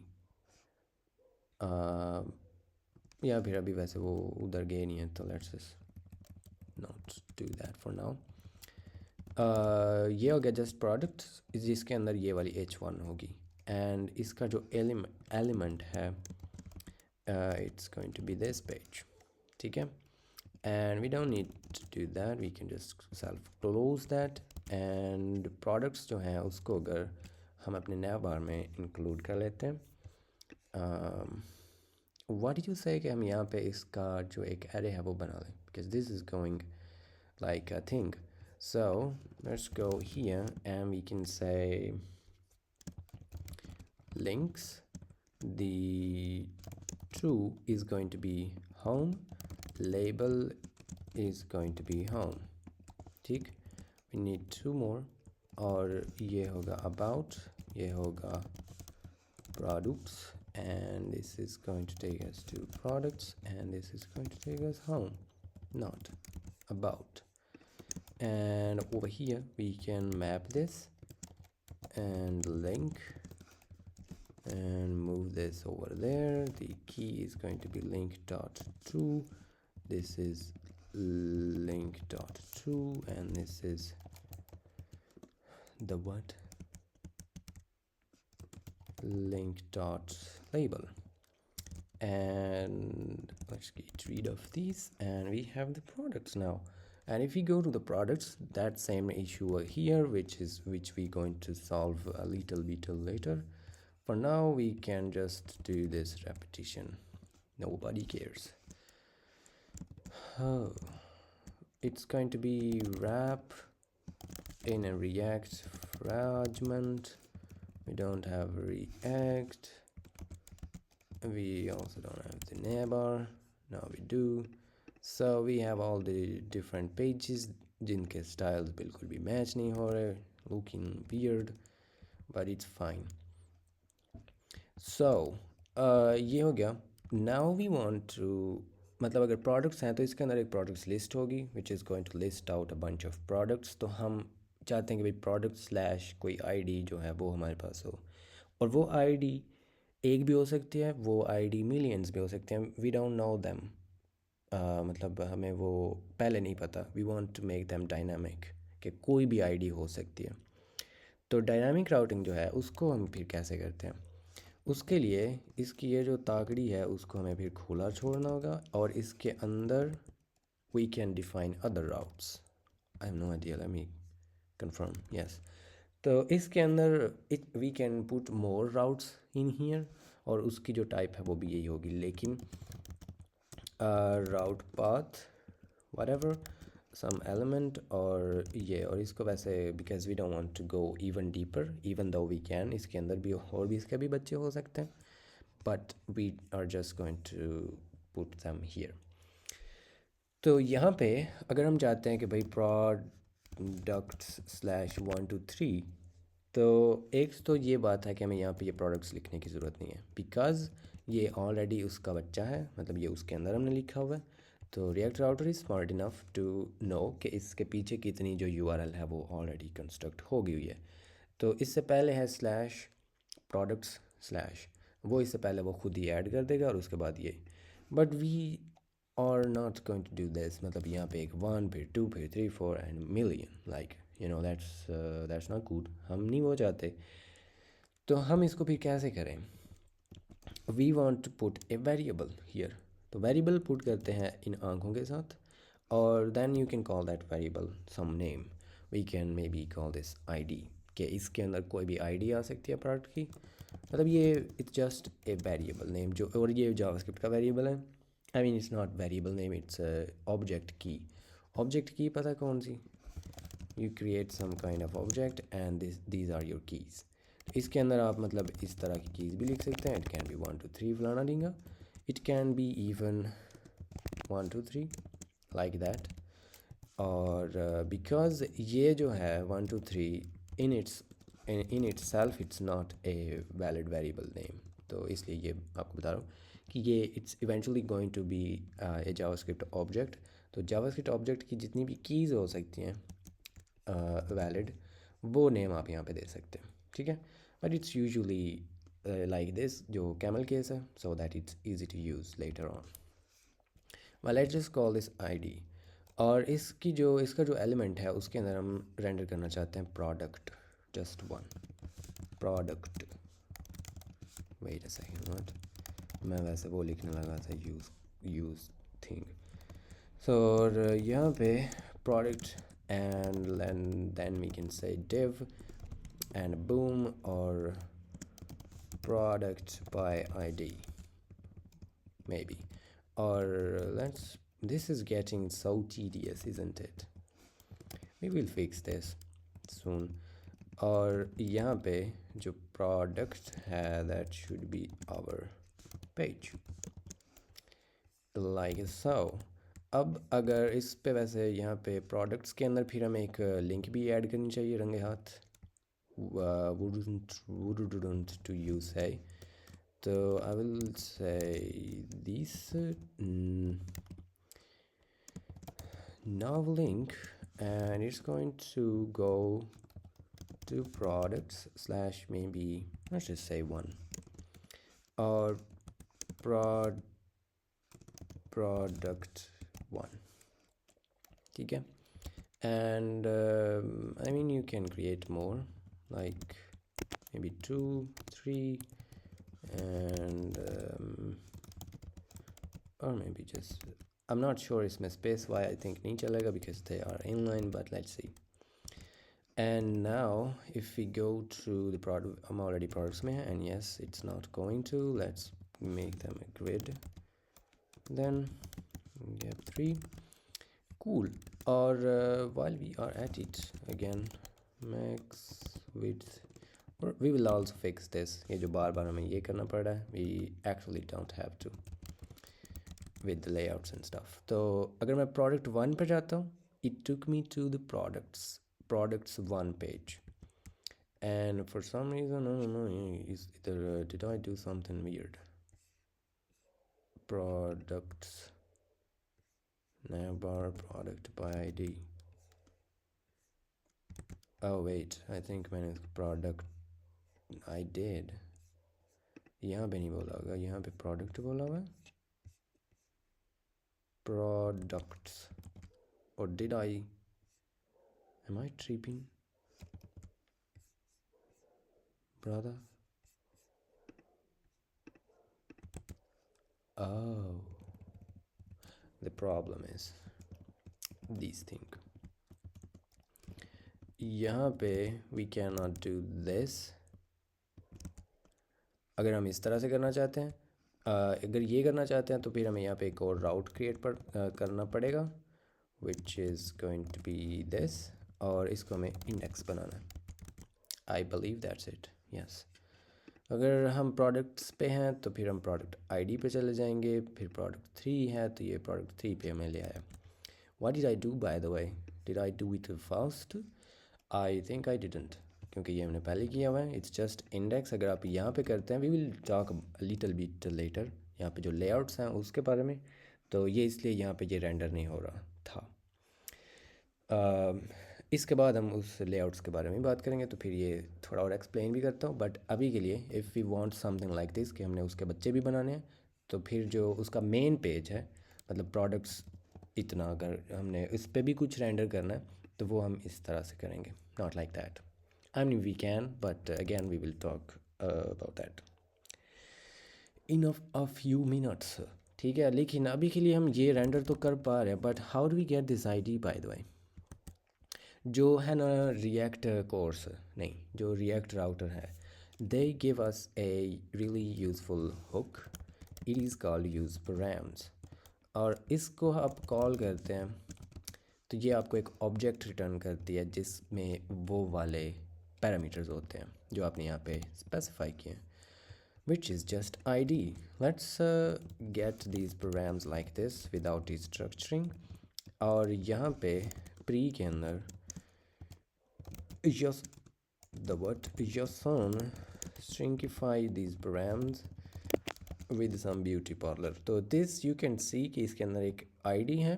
या फिर अभी वैसे वो उधर गए नहीं है तो let's just not do that for now. ये हो गया जस्ट प्रोडक्ट, जिसके अंदर ये वाली h1 होगी, एंड इसका जो एलिमेंट है it's going to be this page, ठीक है, and we don't need to do that, we can just self close that, and products जो हैं उसको अगर हम अपने nav bar में include कर लेते हैं, what did you say कि हम यहाँ पे इसका जो एक array है वो बना लें, because this is going like a thing. So let's go here and we can say links, the true is going to be home, label is going to be home, ठीक, we need two more, और ये होगा about, ये होगा products, and this is going to take us to products, and this is going to take us home, not about. And over here we can map this and link and move this over there. The key is going to be link.to, this is link.to, and this is the what, link.label, and let's get rid of these, and we have the products now. And if we go to the products, that same issue here, which we're going to solve a little bit later. For now we can just do this repetition, nobody cares. Oh, it's going to be wrap in a React fragment, we don't have React, we also don't have the neighbor, now we do. So we have all the different pages जिनके styles बिल्कुल भी match नहीं हो रहे, looking weird, but it's fine. So ये हो गया. Now we want to, मतलब अगर products हैं तो इसके अंदर एक products list होगी which is going to list out a bunch of products. तो हम चाहते हैं कि भाई product slash कोई ID जो है वो हमारे पास हो, और वो ID एक भी हो सकती है, वो ID millions भी हो सकते हैं, we don't know them. मतलब हमें वो पहले नहीं पता, we want to make them dynamic, कि कोई भी आईडी हो सकती है. तो डायनामिक राउटिंग जो है उसको हम फिर कैसे करते हैं, उसके लिए इसकी ये जो ताकड़ी है उसको हमें फिर खुला छोड़ना होगा, और इसके अंदर we can define other routes. I have no idea, let me confirm. Yes, तो इसके अंदर we can put more routes in here, और उसकी जो टाइप है वो भी यही होगी, लेकिन route path whatever some element, और इसको वैसे because we don't want to go even deeper even though we can, इसके अंदर भी और भी इसके भी बच्चे हो सकते हैं, but we are just going to put them here. तो यहाँ पे अगर हम चाहते हैं कि भाई products/123, तो एक तो ये बात है कि हमें यहाँ पे ये प्रोडक्ट्स लिखने की ज़रूरत नहीं है, बिकॉज़ ये ऑलरेडी उसका बच्चा है, मतलब ये उसके अंदर हमने लिखा हुआ है। तो React router is smart enough to know कि इसके पीछे कितनी जो यूआरएल है वो ऑलरेडी कंस्ट्रक्ट हो गई हुई है। तो इससे पहले है स्लैश प्रोडक्ट्स स्लैश, वो इससे पहले वो खुद ही ऐड कर देगा और उसके बाद ये, but we are not going to do this, मतलब यहाँ पे एक 1 फिर 2 फिर 3 4 and million, like you know that's not good, हम नहीं वो चाहते। तो हम इसको फिर कैसे करें? We want to put a variable here, तो वेरिएबल पुट करते हैं इन आंखों के साथ, और then you can call that variable some name, we can maybe call this ID, कि इसके अंदर कोई भी ID आ सकती है प्रोडक्ट की, मतलब ये it's just a variable name जो, और ये जावास्क्रिप्ट का वेरिएबल है। I mean it's not variable name, it's object key. Object key पता कौन सी? You create some kind of object and these are your keys. इसके अंदर आप मतलब इस तरह की कीज़ भी लिख सकते हैं, इट कैन बी 1 2 3 फलाना डींगा, it can be even 1 2 3 like that. और बिकॉज ये जो है 1 2 3 in itself it's not a valid variable name, तो इसलिए ये आपको बता रहा हूँ कि ये it's eventually going to be a JavaScript object. तो जावास्क्रिप्ट ऑब्जेक्ट की जितनी भी कीज़ हो सकती हैं वैलिड, वो नेम आप यहाँ पे दे सकते हैं, ठीक है। But it's usually like this जो कैमल केस है, so that it's easy to use later on. well let's just call this ID, और इसका जो एलिमेंट है उसके अंदर हम रेंडर करना चाहते हैं product, just one product. Wait a second, what, मैं वैसे वो लिखने लगा था यूज़ थिंग। सो यहाँ पे product and then we can say div and boom, or product by ID maybe, or this is getting so tedious, isn't it? We will fix this soon. और यहाँ पे जो product है that should be our page like so. अब अगर इस पे वैसे यहाँ पे products के अंदर फिर हमें एक लिंक भी ऐड करनी चाहिए रंगे हाथ, wouldn't to use say, so I will say this nav link, and it's going to go to products slash maybe let's just say 1, or product 1, ठीक है। And I mean you can create more, like maybe 2 3 and or maybe just, I'm not sure इसमें space why I think नहीं चलेगा because they are inline, but let's see. And now if we go to the product, I'm already products में है, and yes it's not going to, let's make them a grid, then get 3, cool. Or while we are at it, again max width, or we will also fix this, ये जो बार बार हमें ये करना पड़ रहा है, we actually don't have to with the layouts and stuff. तो अगर मैं product 1 पे जाता हूँ, it took me to the products 1 page, and for some reason I don't know, is either did I do something weird? Products navbar product by ID, oh wait, I think मैंने product I did यहाँ पे नहीं बोला होगा, यहाँ पे product बोला हुआ है products, or did I, am I tripping brother? Oh, the problem is these things. यहाँ पे we cannot do this. अगर हम इस तरह से करना चाहते हैं, अगर ये करना चाहते हैं तो फिर हमें यहाँ पे एक और राउट क्रिएट करना पड़ेगा, which is going to be this, और इसको हमें इंडेक्स बनाना है. I believe that's it. Yes. अगर हम प्रोडक्ट्स पे हैं तो फिर हम प्रोडक्ट आईडी पे चले जाएंगे, फिर प्रोडक्ट 3 है तो ये प्रोडक्ट 3 पे हमें ले आया. What did I do by the way? Did I do it fast? I think I didn't, क्योंकि ये हमने पहले किया हुआ है. It's just index. अगर आप यहाँ पे करते हैं, we will talk little bit later यहाँ पे जो लेआउट्स हैं उसके बारे में. तो ये इसलिए यहाँ पे ये रेंडर नहीं हो रहा था. इसके बाद हम उस लेआउट्स के बारे में बात करेंगे, तो फिर ये थोड़ा और एक्सप्लेन भी करता हूँ. बट अभी के लिए if we want something like this कि हमने उसके बच्चे भी बनाने हैं, तो फिर जो उसका मेन पेज है, मतलब प्रोडक्ट्स, इतना अगर हमने इस पर भी कुछ रेंडर करना है तो वो हम इस तरह से करेंगे. Not like that. I mean we can, but again we will talk about that in a few minutes. ठीक है, लेकिन अभी के लिए हम ये रेंडर तो कर पा रहे हैं, but how do we get this ID by the way? जो है ना रिएक्ट कोर्स, नहीं, जो रिएक्ट राउटर है, they give us a really useful hook. It is called use params. और इसको आप कॉल करते हैं तो ये आपको एक ऑब्जेक्ट रिटर्न करती है जिसमें वो वाले पैरामीटर्स होते हैं जो आपने यहाँ पे स्पेसिफाई किए हैं, which is just id. Let's get these params like this without structuring. और यहाँ पे pre के अंदर just the what just stringify these params with some beauty parlor. तो this you can see कि इसके अंदर एक id है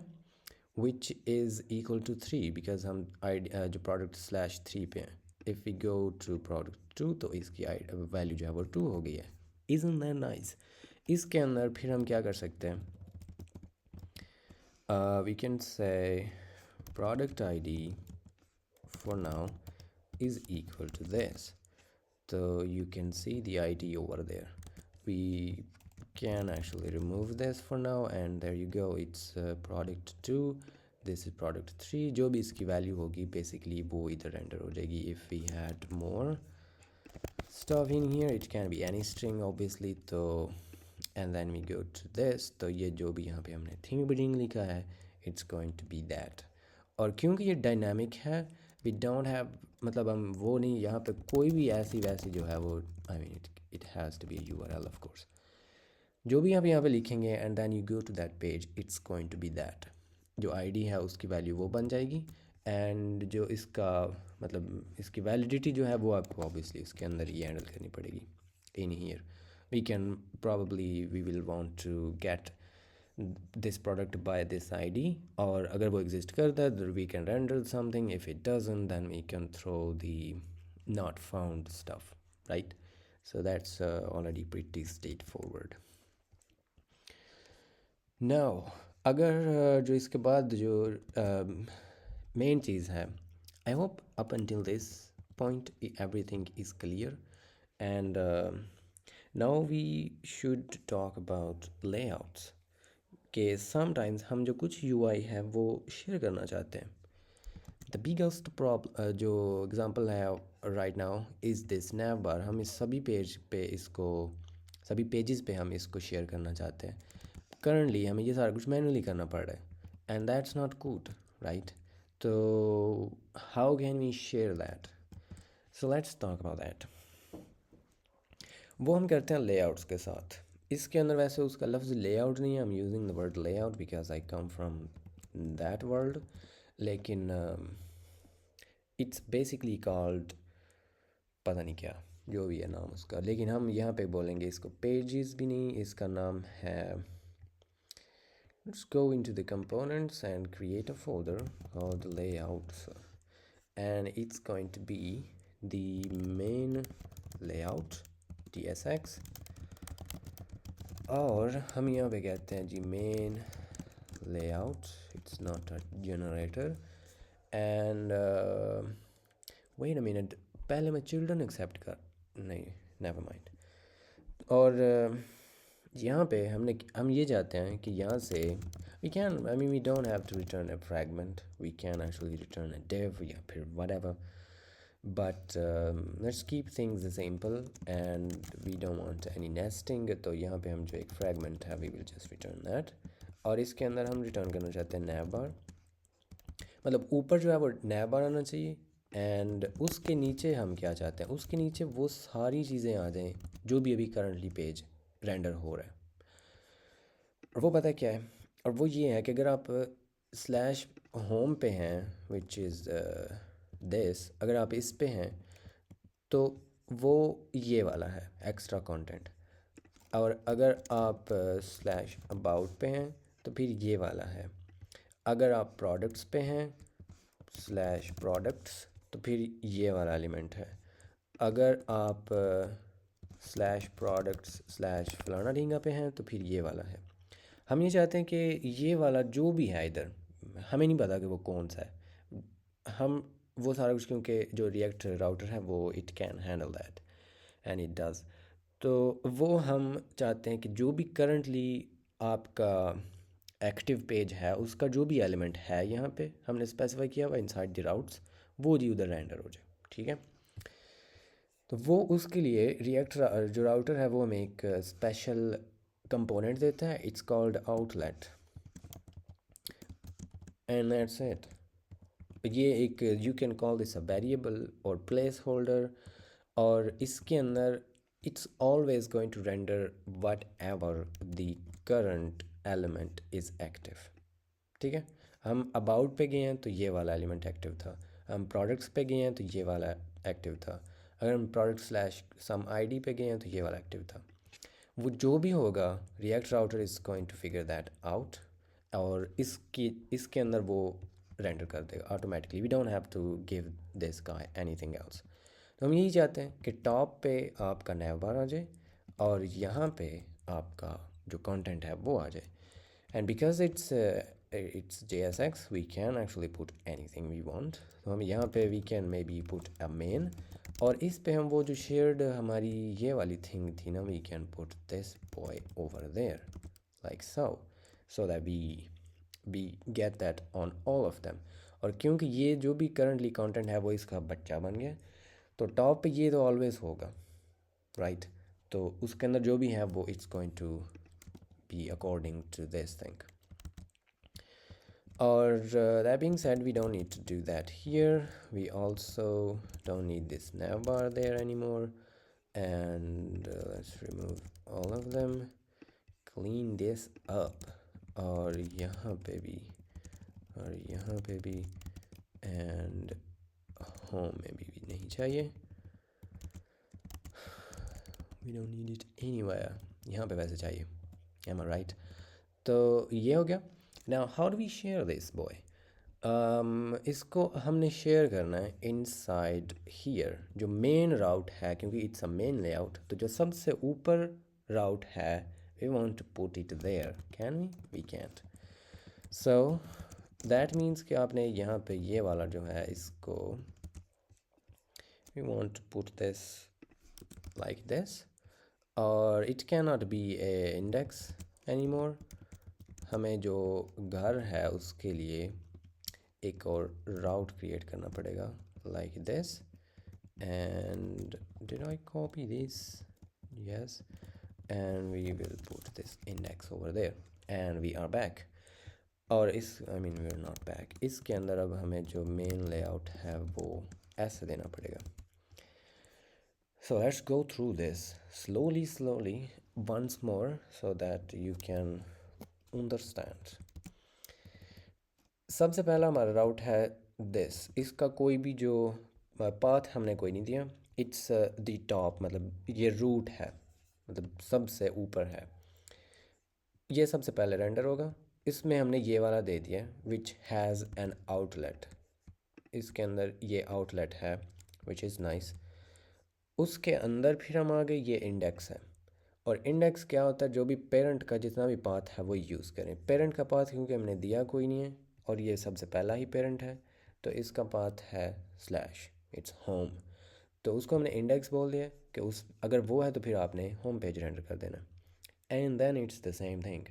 which is equal to 3 because हम जो product slash 3 पे हैं. if we go to product 2 तो इसकी वैल्यू जो है वो 2 हो गई है. Isn't that nice? इसके अंदर फिर हम क्या कर सकते हैं? We can say product id for now is equal to this. So you can see the id over there. We can actually remove this for now, and there you go. It's product 2. This is product 3. जो भी इसकी value होगी basically वो इधर render हो जाएगी. If we had more stuff in here, it can be any string obviously. तो and then we go to this, तो ये जो भी यहाँ पे हमने थिंग बिल्डिंग लिखा है, it's going to be that. और क्योंकि ये डायनामिक है, we don't have, मतलब हम वो नहीं, यहाँ पे कोई भी ऐसी वैसी जो है वो, I mean it has to be a URL of course. जो भी आप यहाँ पे लिखेंगे and then you go to that page, it's going to be that. जो ID है उसकी वैल्यू वो बन जाएगी, एंड जो इसका मतलब इसकी वैलिडिटी जो है वो आपको ऑब्वियसली इसके अंदर ही हैंडल करनी पड़ेगी. In here we can probably we will want to get this product by this ID, और अगर वो एग्जिस्ट करता है we can render something. If it doesn't then we can throw the not found stuff, right? So that's already pretty straightforward. Now अगर जो इसके बाद जो मेन चीज़ है, I hope up until this point everything is clear, and now we should talk about layouts. कि sometimes हम जो कुछ UI है वो शेयर करना चाहते हैं. The biggest problem जो एग्ज़ाम्पल है right now is this nav bar. हम इस सभी पेज पे इसको, सभी पेजेस पे हम इसको शेयर करना चाहते हैं. करंटली हमें ये सारा कुछ मैनुअली करना पड़ रहा है, and that's not good, right? तो how can we share that? So let's talk about that. वो हम करते हैं लेआउट्स के साथ. इसके अंदर वैसे उसका लफ्ज़ लेआउट नहीं है, I am using the word layout because I come from that world, लेकिन इट्स बेसिकली कॉल्ड पता नहीं क्या जो भी है नाम उसका, लेकिन हम यहाँ पे बोलेंगे इसको पेजेस भी नहीं, इसका नाम है, let's go into the components and create a folder called layouts, and it's going to be the main layout tsx, और हम यहाँ पे कहते हैं जी main layout. it's not a generator, and wait a minute, पहले मैं children accept कर, नहीं, never mind. और यहाँ पे हम ये चाहते हैं कि यहाँ से we can, I mean, we don't have to return a fragment, we can actually return a div या फिर whatever, but let's keep things simple and we don't want any nesting. तो यहाँ पे हम जो एक fragment है we will just return that, और इसके अंदर हम रिटर्न करना चाहते हैं navbar, मतलब ऊपर जो है वो navbar आना चाहिए, एंड उसके नीचे हम क्या चाहते हैं, उसके नीचे वो सारी चीज़ें आ जाएं जो भी अभी करंटली पेज रेंडर हो रहा है। और वो पता है क्या है, और वो ये है कि अगर आप स्लैश होम पे हैं विच इज़ दिस, अगर आप इस पे हैं तो वो ये वाला है एक्स्ट्रा कंटेंट, और अगर आप स्लैश अबाउट पे हैं तो फिर ये वाला है, अगर आप प्रोडक्ट्स पे हैं स्लैश प्रोडक्ट्स तो फिर ये वाला एलिमेंट है, अगर आप स्लैश प्रोडक्ट्स स्लैश फलाना ढींगा पे हैं तो फिर ये वाला है। हम ये चाहते हैं कि ये वाला जो भी है इधर, हमें नहीं पता कि वो कौन सा है, हम वो सारा कुछ, क्योंकि जो रिएक्ट राउटर है वो it can handle that and it does. तो वो हम चाहते हैं कि जो भी करंटली आपका एक्टिव पेज है उसका जो भी एलिमेंट है यहाँ पे हमने स्पेसिफाई किया हुआ इनसाइड द राउट्स, वो जी उधर रेंडर हो जाए, ठीक है। तो वो उसके लिए रिएक्ट जो राउटर है वो हमें एक स्पेशल कंपोनेंट देता है, it's called outlet, and that's it. ये एक you can call this a variable और प्लेस होल्डर, और इसके अंदर it's always going to render whatever the current element is active, ठीक है। हम अबाउट पे गए हैं तो ये वाला एलिमेंट एक्टिव था, हम प्रोडक्ट्स पे गए हैं तो ये वाला एक्टिव था, अगर हम प्रोडक्ट स्लैश सम आईडी पे गए हैं तो ये वाला एक्टिव था। वो जो भी होगा React router is going to figure that out, और इसके अंदर वो रेंडर कर देगा automatically, we don't have to give this guy anything else. तो हम यही चाहते हैं कि टॉप पे आपका नैवबार आ जाए और यहाँ पे आपका जो कंटेंट है वो आ जाए, and because it's JSX we can actually put anything we want. तो हम यहाँ पे we can maybe put a main, और इस पे हम वो जो शेयर्ड हमारी ये वाली थिंग थी ना, we can put this boy over there like so that we get that on all of them. और क्योंकि ये जो भी करंटली कंटेंट है वो इसका बच्चा बन गया, तो टॉप पे ये तो ऑलवेज होगा, राइट। तो उसके अंदर जो भी है वो it's going to be according to this thing. Or that being said, we don't need to do that here. We also don't need this navbar there anymore, and let's remove all of them, clean this up, और यहाँ पे भी, और यहाँ पे भी, and home में भी नहीं चाहिए, we don't need it anywhere, यहाँ पे वैसे चाहिए, am I right? तो ये हो गया। Now how do we share this boy? इसको हमने शेयर करना है इनसाइड हीयर, जो मेन राउट है, क्योंकि इट्स अ मेन लेआउट, तो जो सबसे ऊपर राउट है we want to put it there, can we can't. So that means कि आपने यहाँ पे ये वाला जो है इसको we want to put this like this, और it can not be a index any more, हमें जो घर है उसके लिए एक और राउट क्रिएट करना पड़ेगा like this, and did I copy this? Yes, and we will put this index over there and we are back। और इस I mean we are not back, इसके अंदर अब हमें जो मेन लेआउट है वो ऐसे देना पड़ेगा। So let's go through this slowly once more so that you can understand। सबसे पहला हमारा राउट है दिस, इसका कोई भी जो पाथ हमने कोई नहीं दिया, इट्स द टॉप, मतलब ये रूट है, मतलब सबसे ऊपर है, ये सबसे पहले रेंडर होगा। इसमें हमने ये वाला दे दिया विच हैज़ एन आउटलेट, इसके अंदर ये आउटलेट है विच इज़ नाइस। उसके अंदर फिर हम आ गए, ये इंडेक्स है, और इंडेक्स क्या होता है, जो भी पेरेंट का जितना भी पाथ है वो यूज़ करें। पेरेंट का पाथ क्योंकि हमने दिया कोई नहीं है और ये सबसे पहला ही पेरेंट है, तो इसका पाथ है स्लैश इट्स होम, तो उसको हमने इंडेक्स बोल दिया कि उस अगर वो है तो फिर आपने होम पेज रेंडर कर देना। And then it's the same thing.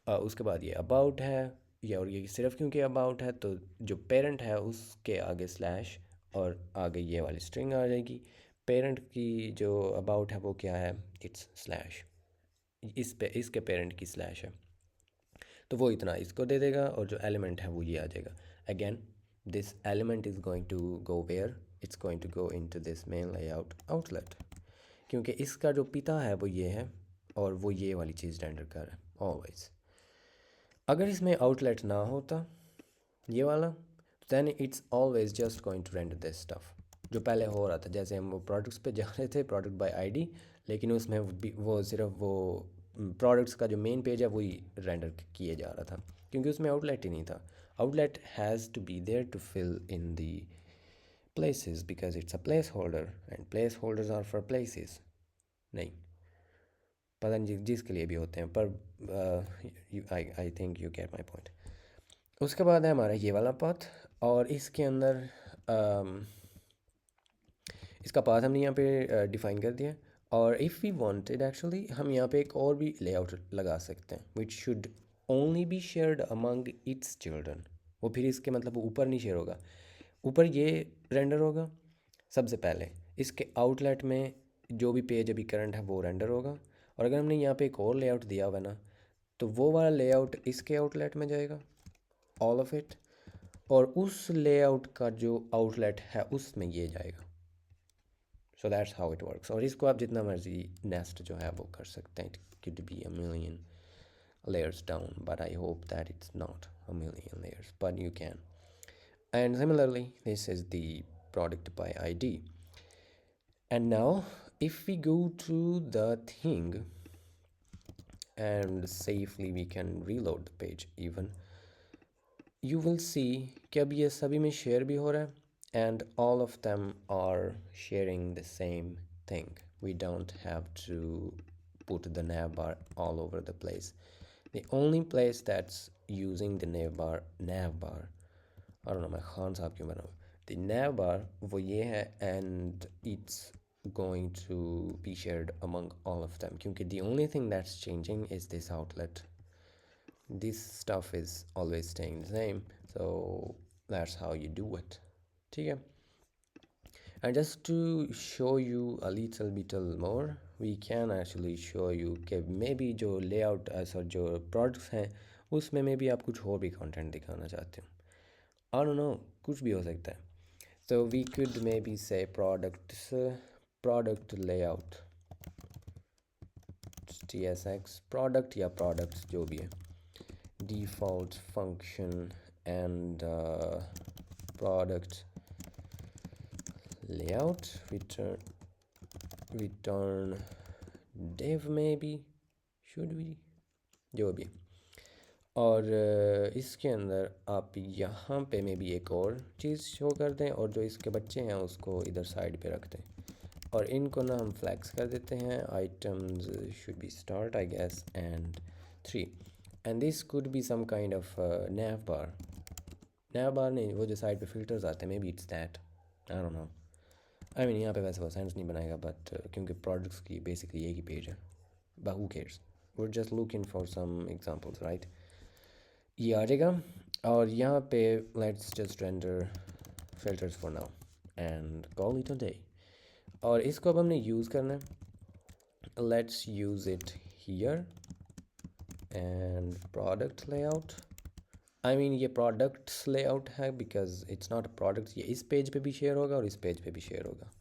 उसके बाद ये अबाउट है, ये और ये सिर्फ क्योंकि अबाउट है तो जो पेरेंट है उसके आगे स्लैश और आगे ये वाली स्ट्रिंग आ जाएगी। पेरेंट की जो अबाउट है वो क्या है, इट्स स्लैश, इस पे इसके पेरेंट की स्लैश है, तो वो इतना इसको दे देगा और जो एलिमेंट है वो ये आ जाएगा। Again this element is going to go where, it's going to go into this main layout outlet, क्योंकि इसका जो पिता है वो ये है और वो ये वाली चीज़ रेंडर कर रहा है ऑलवेज। अगर इसमें आउटलेट ना होता ये वाला, then it's always just going to render this stuff जो पहले हो रहा था। जैसे हम वो प्रोडक्ट्स पे जा रहे थे, प्रोडक्ट बाय आईडी, लेकिन उसमें वो सिर्फ वो प्रोडक्ट्स का जो मेन पेज है वही रेंडर किए जा रहा था क्योंकि उसमें आउटलेट ही नहीं था। Outlet has to be there to fill in the places because it's a placeholder and placeholders are for places। नहीं पता नहीं जिसके लिए भी होते हैं, पर I think you get my point. उसके बाद है हमारा ये वाला पाथ, और इसके अंदर इसका पाथ हमने यहाँ पे डिफ़ाइन कर दिया। और इफ़ वी वांटेड एक्चुअली हम यहाँ पे एक और भी लेआउट लगा सकते हैं which should only be shared among it's children. वो फिर इसके मतलब ऊपर नहीं शेयर होगा, ऊपर ये रेंडर होगा सबसे पहले, इसके आउटलेट में जो भी पेज अभी करंट है वो रेंडर होगा। और अगर हमने यहाँ पे एक और लेआउट दिया हुआ ना, तो वो वाला लेआउट इसके आउटलेट में जाएगा ऑल ऑफ इट, और उस लेआउट का जो आउटलेट है उसमें ये जाएगा। So that's how it works. और इसको आप जितना मर्जी नेस्ट जो है वो कर सकते हैं, it could be a million layers down, but I hope that it's not a million layers, but you can. And similarly, this is the product by ID. And now if we go to the thing and safely we can reload the page even, you will see कि अब ये सभी में share भी हो रहा है and all of them are sharing the same thing. We don't have to put the navbar all over the place. The only place that's using the navbar, I don't know मैं खान साहब क्यों बना, the navbar वो ये है and it's going to be shared among all of them क्योंकि the only thing that's changing is this outlet. This stuff is always staying the same, so that's how you do it. ठीक है। And just to show you a little more, we can actually show you कि maybe जो layout sorry जो products हैं उसमें maybe आप कुछ और भी content दिखाना चाहते हो, I don't know, कुछ भी हो सकता है। So we could maybe say products product layout tsx product या products जो भी है default function and product layout return div maybe, should we, जो भी। और इसके अंदर आप यहाँ पे में भी एक और चीज़ शो कर दें और जो इसके बच्चे हैं उसको इधर साइड पे रख दें और इनको ना हम फ्लैक्स कर देते हैं items should be start I guess and 3 and this could be some kind of nav bar नहीं, वो जो साइड पे फिल्टर्स आते हैं maybe it's that, I don't know. I mean यहाँ पे वैसे वो सेंस नहीं बनाएगा बट क्योंकि प्रोडक्ट्स की बेसिकली एक ही पेज है, but who cares, we are just looking for some examples right. ये आ जाएगा और यहाँ पे let's just render filters for now and call it a day. और इसको अब हमने यूज़ करना है, let's use it here and product layout. I mean ये प्रोडक्ट्स लेआउट है because it's not a product, ये इस पेज पे भी शेयर होगा और इस पेज पे भी शेयर होगा।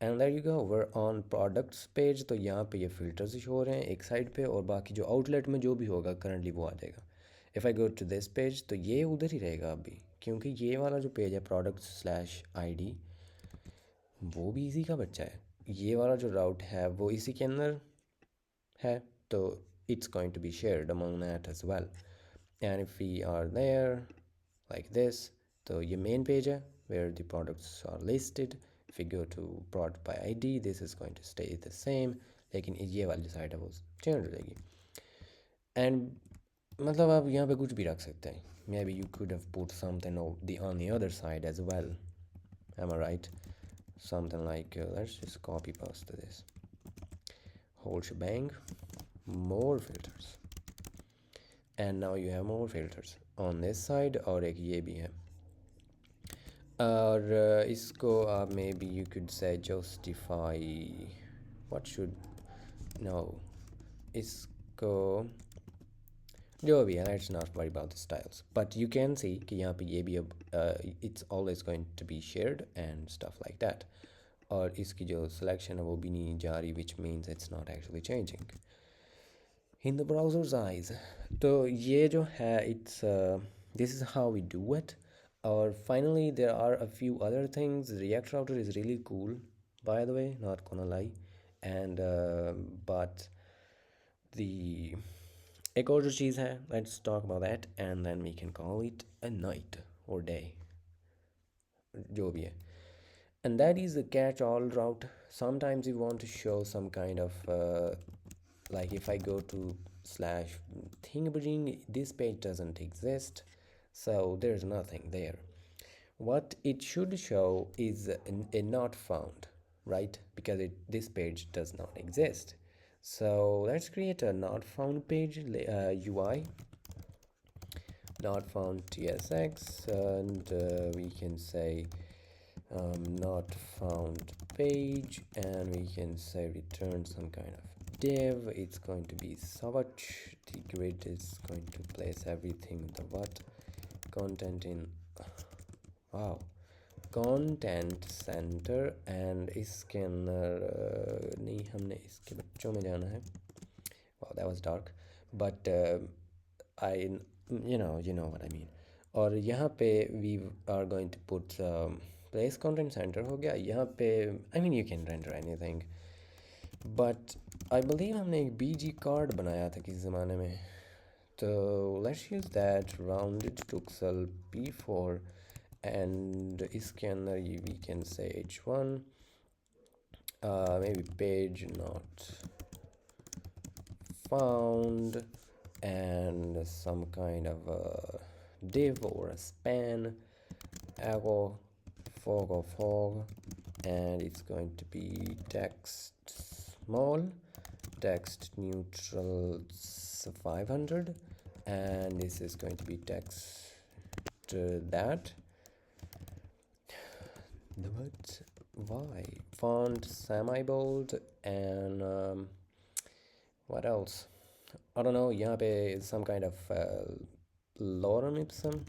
And there you go, we're on products page, तो यहाँ पे ये फिल्टर्स शो हो रहे हैं एक साइड पे और बाकी जो आउटलेट में जो भी होगा करंटली वो आ जाएगा। If I go to this page तो ये उधर ही रहेगा अभी क्योंकि ये वाला जो पेज है product/id वो भी इसी का बच्चा है, ये वाला जो राउट है वो इसी के अंदर है, तो it's going to be shared among that as well. And if we are there like this, तो ये main page है where the products are listed. If we go to product by ID, this is going to stay the same, लेकिन ये वाली side है वो change हो जाएगी। एंड मतलब आप यहाँ पे कुछ भी रख सकते हैं, maybe you could have put something on the other side as well, am I right? Something like let's just copy paste this whole shebang, more filters, and now you have more filters on this side, और एक ये भी है, और इसको आप maybe you could say justify what should no इसको जो भी है, let's not worry about the styles, but you can see कि यहाँ पे ये भी अब it's always going to be shared and stuff like that, और इसकी जो selection है वो भी नहीं जा रही, which means it's not actually changing in the browser's eyes. तो ये जो है it's this is how we do it. Or finally there are a few other things. React router is really cool, by the way, not gonna lie, and but the एक और जो चीज़ है, let's talk about that and then we can call it a night or day, जो भी है. And that is the catch-all route. Sometimes you want to show some kind of like if I go to slash thingbajing, this page doesn't exist, so there's nothing there. What it should show is a not found, right? Because this page does not exist. So let's create a not found page UI, not found tsx, and we can say not found page, and we can say return some kind of div. It's going to be such, the grid is going to place everything, the what content in, wow, content center, and इसके अंदर नहीं, हमने इसके बच्चों में जाना है. Wow, that was dark, but I you know what I mean. और यहाँ पे we are going to put place content center हो गया. यहाँ पे I mean you can render anything, but I believe हमने एक BG card बनाया था किसी ज़माने में, तो let's use that rounded pixel p4, and इसके अंदर we can say h1, maybe page not found, and some kind of a div or a span, echo fog, and it's going to be text small, text neutral 500, and this is going to be text that what, why, font semi-bold, and what else, I don't know. यहाँ पे some kind of lorem ipsum,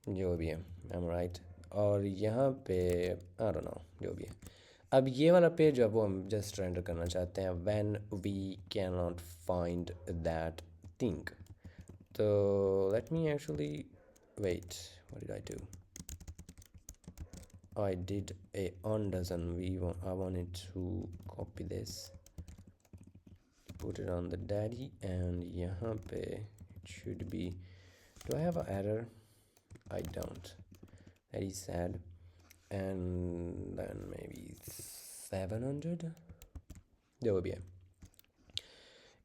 जो भी है, I'm right. और यहाँ पे I don't know, जो भी है. अब ये वाला पेज जो है वो हम just render करना चाहते हैं when we cannot find that thing. So let me actually wait, what did I do? I did a undozen. I wanted to copy this, put it on the daddy, and यहाँ पे it should be, do I have an error? I don't. That is sad. And then maybe 700, जो भी है.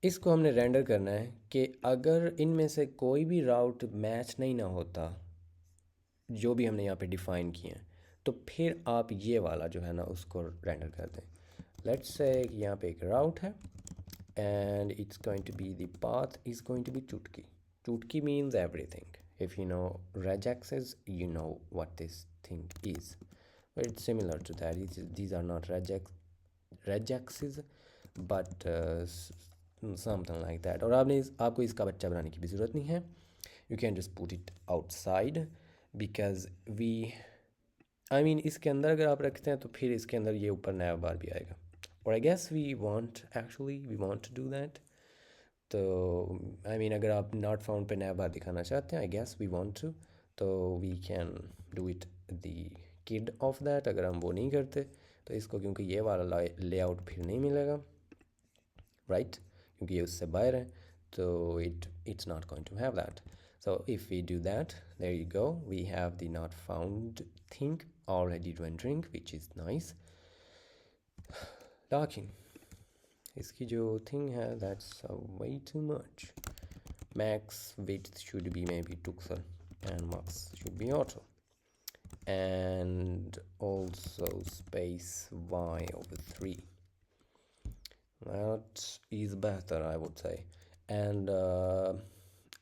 इसको हमने render करना है कि अगर इनमें से कोई भी राउट मैच नहीं ना होता जो भी हमने यहाँ पे डिफाइन किए हैं, तो फिर आप ये वाला जो है ना उसको रेंडर कर दें. लेट्स से यहाँ पे एक राउट है and it's going to be, the path is going to be chutki. Chutki means everything. If you know regexes, you know what this thing is, but it's similar to that. These are not regexes, but something like that. और आपको इसका बच्चा बनाने की भी ज़रूरत नहीं है. You can just put it outside, because I mean इसके अंदर अगर आप रखते हैं तो फिर इसके अंदर ये ऊपर नया बार भी आएगा. Or I guess we want to do that. तो I mean अगर आप not found पे नया बार दिखाना चाहते हैं, I guess we want to, तो we can do it the kid of that. अगर हम वो नहीं करते तो इसको, क्योंकि ये वाला layout फिर नहीं मिलेगा, right? क्योंकि ये उससे बाहर है, तो it's not going to have that. So if we do that, there you go, we have the not found thing already rendering, which is nice. Docking, इसकी जो thing है, that's way too much. Max width should be maybe pixel, and max should be auto, and also space y over 3. that is better I would say. And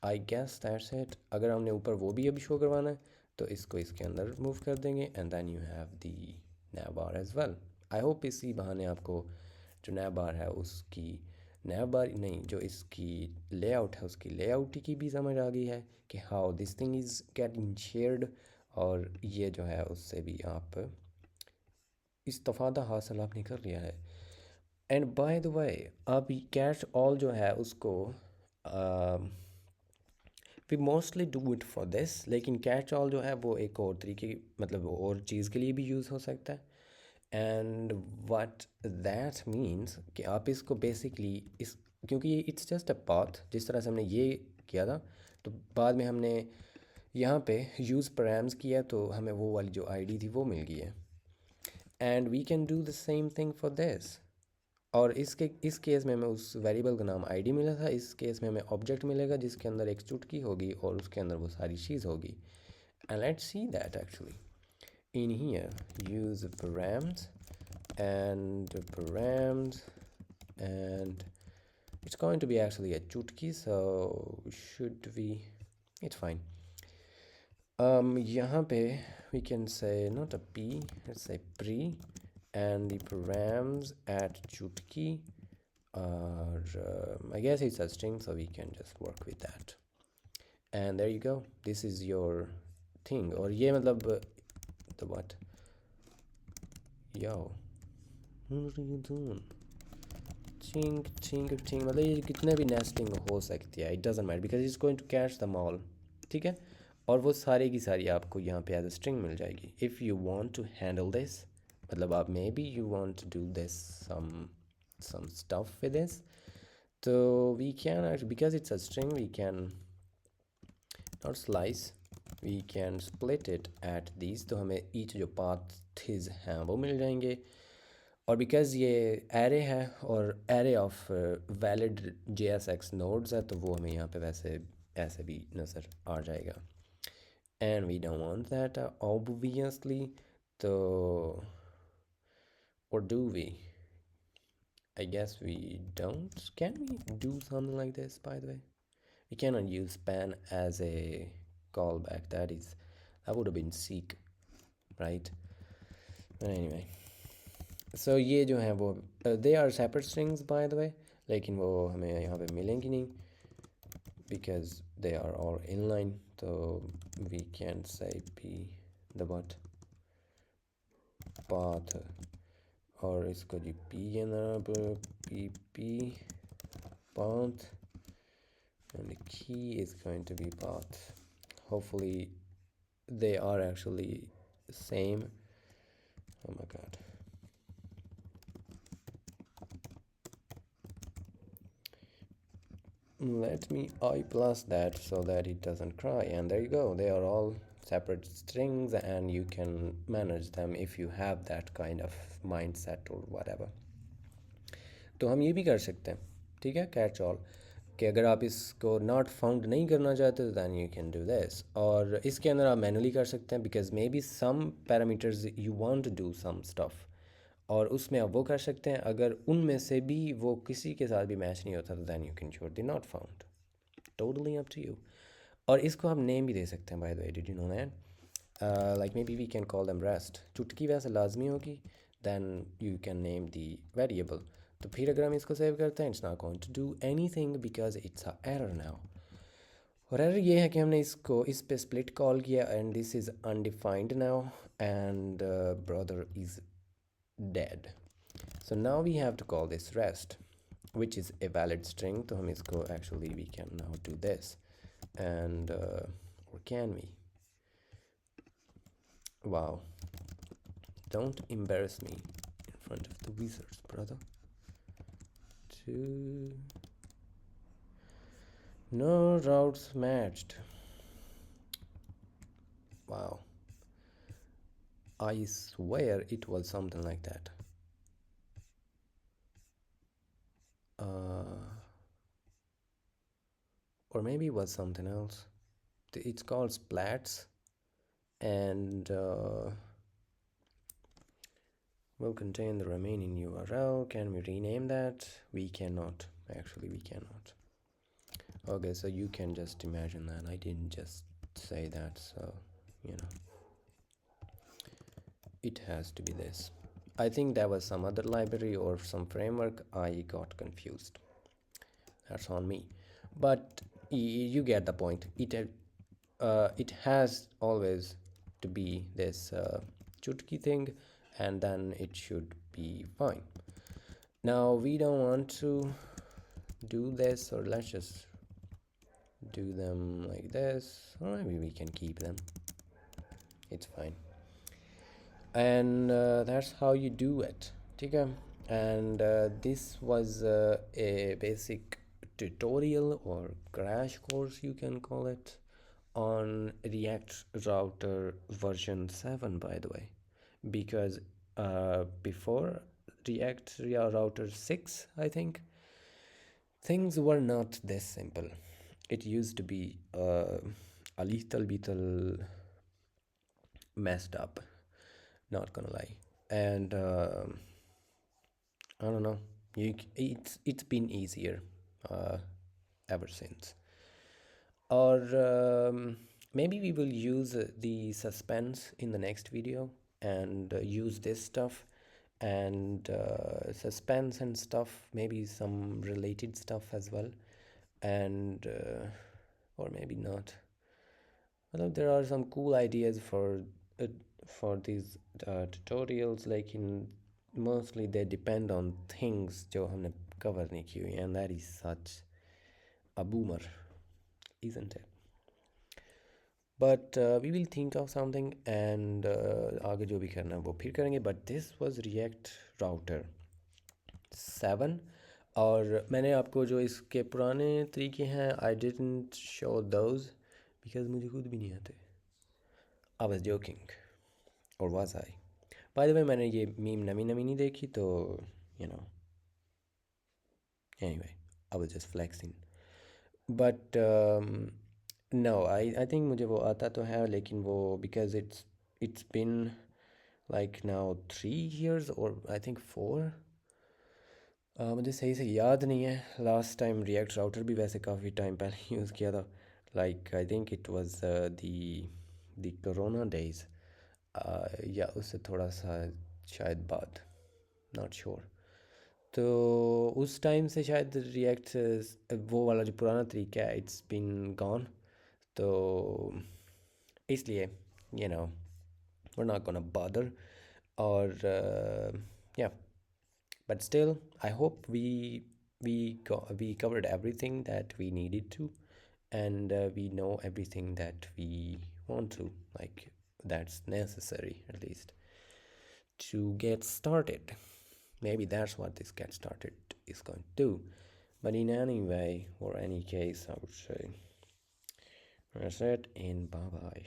I guess that's it. अगर हमने ऊपर वो भी अभी show करवाना है तो इसको इसके अंदर मूव कर देंगे and then you have the nav bar as well. I hope इसी बहाने आपको जो nav bar है उसकी nav bar नहीं, जो इसकी लेआउट है उसकी लेआउट की भी समझ आ गई है कि how this thing is getting shared, और ये जो है उससे भी आप इस्तेफादा हासिल आपने कर लिया है. एंड बाय द वे अब कैश ऑल जो है उसको we mostly do it for this, लेकिन कैच ऑल जो है वो एक और तरीके मतलब और चीज़ के लिए भी यूज़ हो सकता है. एंड व्हाट दैट मीन्स कि आप इसको बेसिकली इस, क्योंकि ये इट्स जस्ट अ पाथ, जिस तरह से हमने ये किया था तो बाद में हमने यहाँ पे यूज़ पैराम्स किया तो हमें वो वाली जो आईडी थी वो मिल गई है. And we can do the same thing for this. और इस केस में हमें उस वेरिएबल का नाम आईडी मिला था, इस केस में हमें ऑब्जेक्ट मिलेगा जिसके अंदर एक चुटकी होगी और उसके अंदर वो सारी चीज़ होगी. And let's see that actually in here. Use params and it's going to be actually a chutki, so should we, it's fine. यहाँ पे we can say not a p, let's say pre, and the params at chutki are I guess it's a string, so we can just work with that. And there you go, this is your thing. और ये मतलब the what, yo what are you doing, ching ching ching, मतलब ये कितने भी nesting हो सकती है, it doesn't matter because it's going to catch the all. ठीक है, और वो सारी की सारी आपको यहाँ पे एज अ स्ट्रिंग मिल जाएगी. If you want to handle this, मतलब आप maybe you want to do this some stuff with this, so we can actually, because it's a string, we can not slice, we can split it at these, तो हमें each जो paths हैं वो मिल जाएंगे. और because ये array है और array of valid JSX nodes है तो वो हमें यहाँ पे वैसे ऐसे भी नज़र आ जाएगा. And we don't want that obviously, तो और do we, I guess we don't. Can we do something like this, by the way? We cannot use span as a callback. That would have been seek, right? But anyway, so ये जो हैं वो they are separate strings by the way, लेकिन वो हमें यहाँ पे मिलेंगी नहीं because they are all inline, so we can say p the what path, और इसको जी p के अंदर pp path, and the key is going to be path. Hopefully they are actually the same. Oh my god. Let me I plus that so that it doesn't cry, and there you go, they are all separate strings and you can manage them if you have that kind of mindset or whatever. तो हम ये भी कर सकते हैं, ठीक है, catch all, कि अगर आप इसको नॉट फाउंड नहीं करना चाहते तो then you can do this, और इसके अंदर आप मैनुअली कर सकते हैं because maybe some parameters you want to do some stuff, और उसमें आप वो कर सकते हैं. अगर उनमें से भी वो किसी के साथ भी मैच नहीं होता तो then you can sure the not found, totally up to you. और इसको आप नेम भी दे सकते हैं, by the way, did you know that? Like maybe we can call them rest. चुटकी वैसे लाजमी होगी, then you can name the variable. तो फिर अगर हम इसको सेव करते हैं, it's not going to do anything because it's a error now. और एरर ये है कि हमने इसको इस पे स्प्लिट कॉल किया and this is undefined now and brother is dead. So now we have to call this rest, which is a valid string. तो हम इसको actually we can now do this, and or can we? Wow! Don't embarrass me in front of the wizards, brother. No routes matched. Wow! I swear it was something like that. Or maybe it was something else. It's called splats, and will contain the remaining URL. Can we rename that? We cannot. Actually, we cannot. Okay, so you can just imagine that. I didn't just say that, so you know, it has to be this. I think there was some other library or some framework. I got confused. That's on me. But you get the point. It has always to be this chutki thing, and then it should be fine. Now we don't want to do this, or let's just do them like this, or maybe we can keep them. It's fine. And that's how you do it. Okay. And this was a basic tutorial or crash course, you can call it, on React Router version 7, by the way, because before React Router 6, I think, things were not this simple. It used to be a little messed up, not gonna lie. And I don't know, it's been easier uh, ever since. Or maybe we will use the suspense in the next video, and use this stuff, and suspense and stuff, maybe some related stuff as well, and or maybe not. Well, there are some cool ideas uh, for these tutorials, like in mostly they depend on things जो हमने cover नहीं की हुई, and that is such a boomer, isn't it? But we will think of something, and आगे जो भी करना है वो फिर करेंगे. But this was React Router 7. और मैंने आपको जो इसके पुराने तरीके हैं, I didn't show those because मुझे खुद भी नहीं आते. I was joking. Or was I? By the way, मैंने ये meme नमी नहीं देखी, तो you know, anyway, I was just flexing. But no, I think मुझे वो आता तो है, लेकिन वो because it's been like now 3 years or I think 4. मुझे सही से याद नहीं है. लास्ट टाइम रिएक्ट राउटर भी वैसे काफ़ी टाइम पहले यूज़ किया था. Like I think it was the corona days, या उससे थोड़ा सा शायद बाद, नॉट श्योर. तो उस टाइम से शायद रिएक्ट वो वाला जो पुराना तरीका है, इट्स बीन गॉन. तो इसलिए you know we're not gonna bother. Or yeah, but still I hope we covered everything that we needed to, and we know everything that we want to, like, that's necessary at least to get started. Maybe that's what this get started is going to do. But in any way or any case, I would say that's it, and bye bye.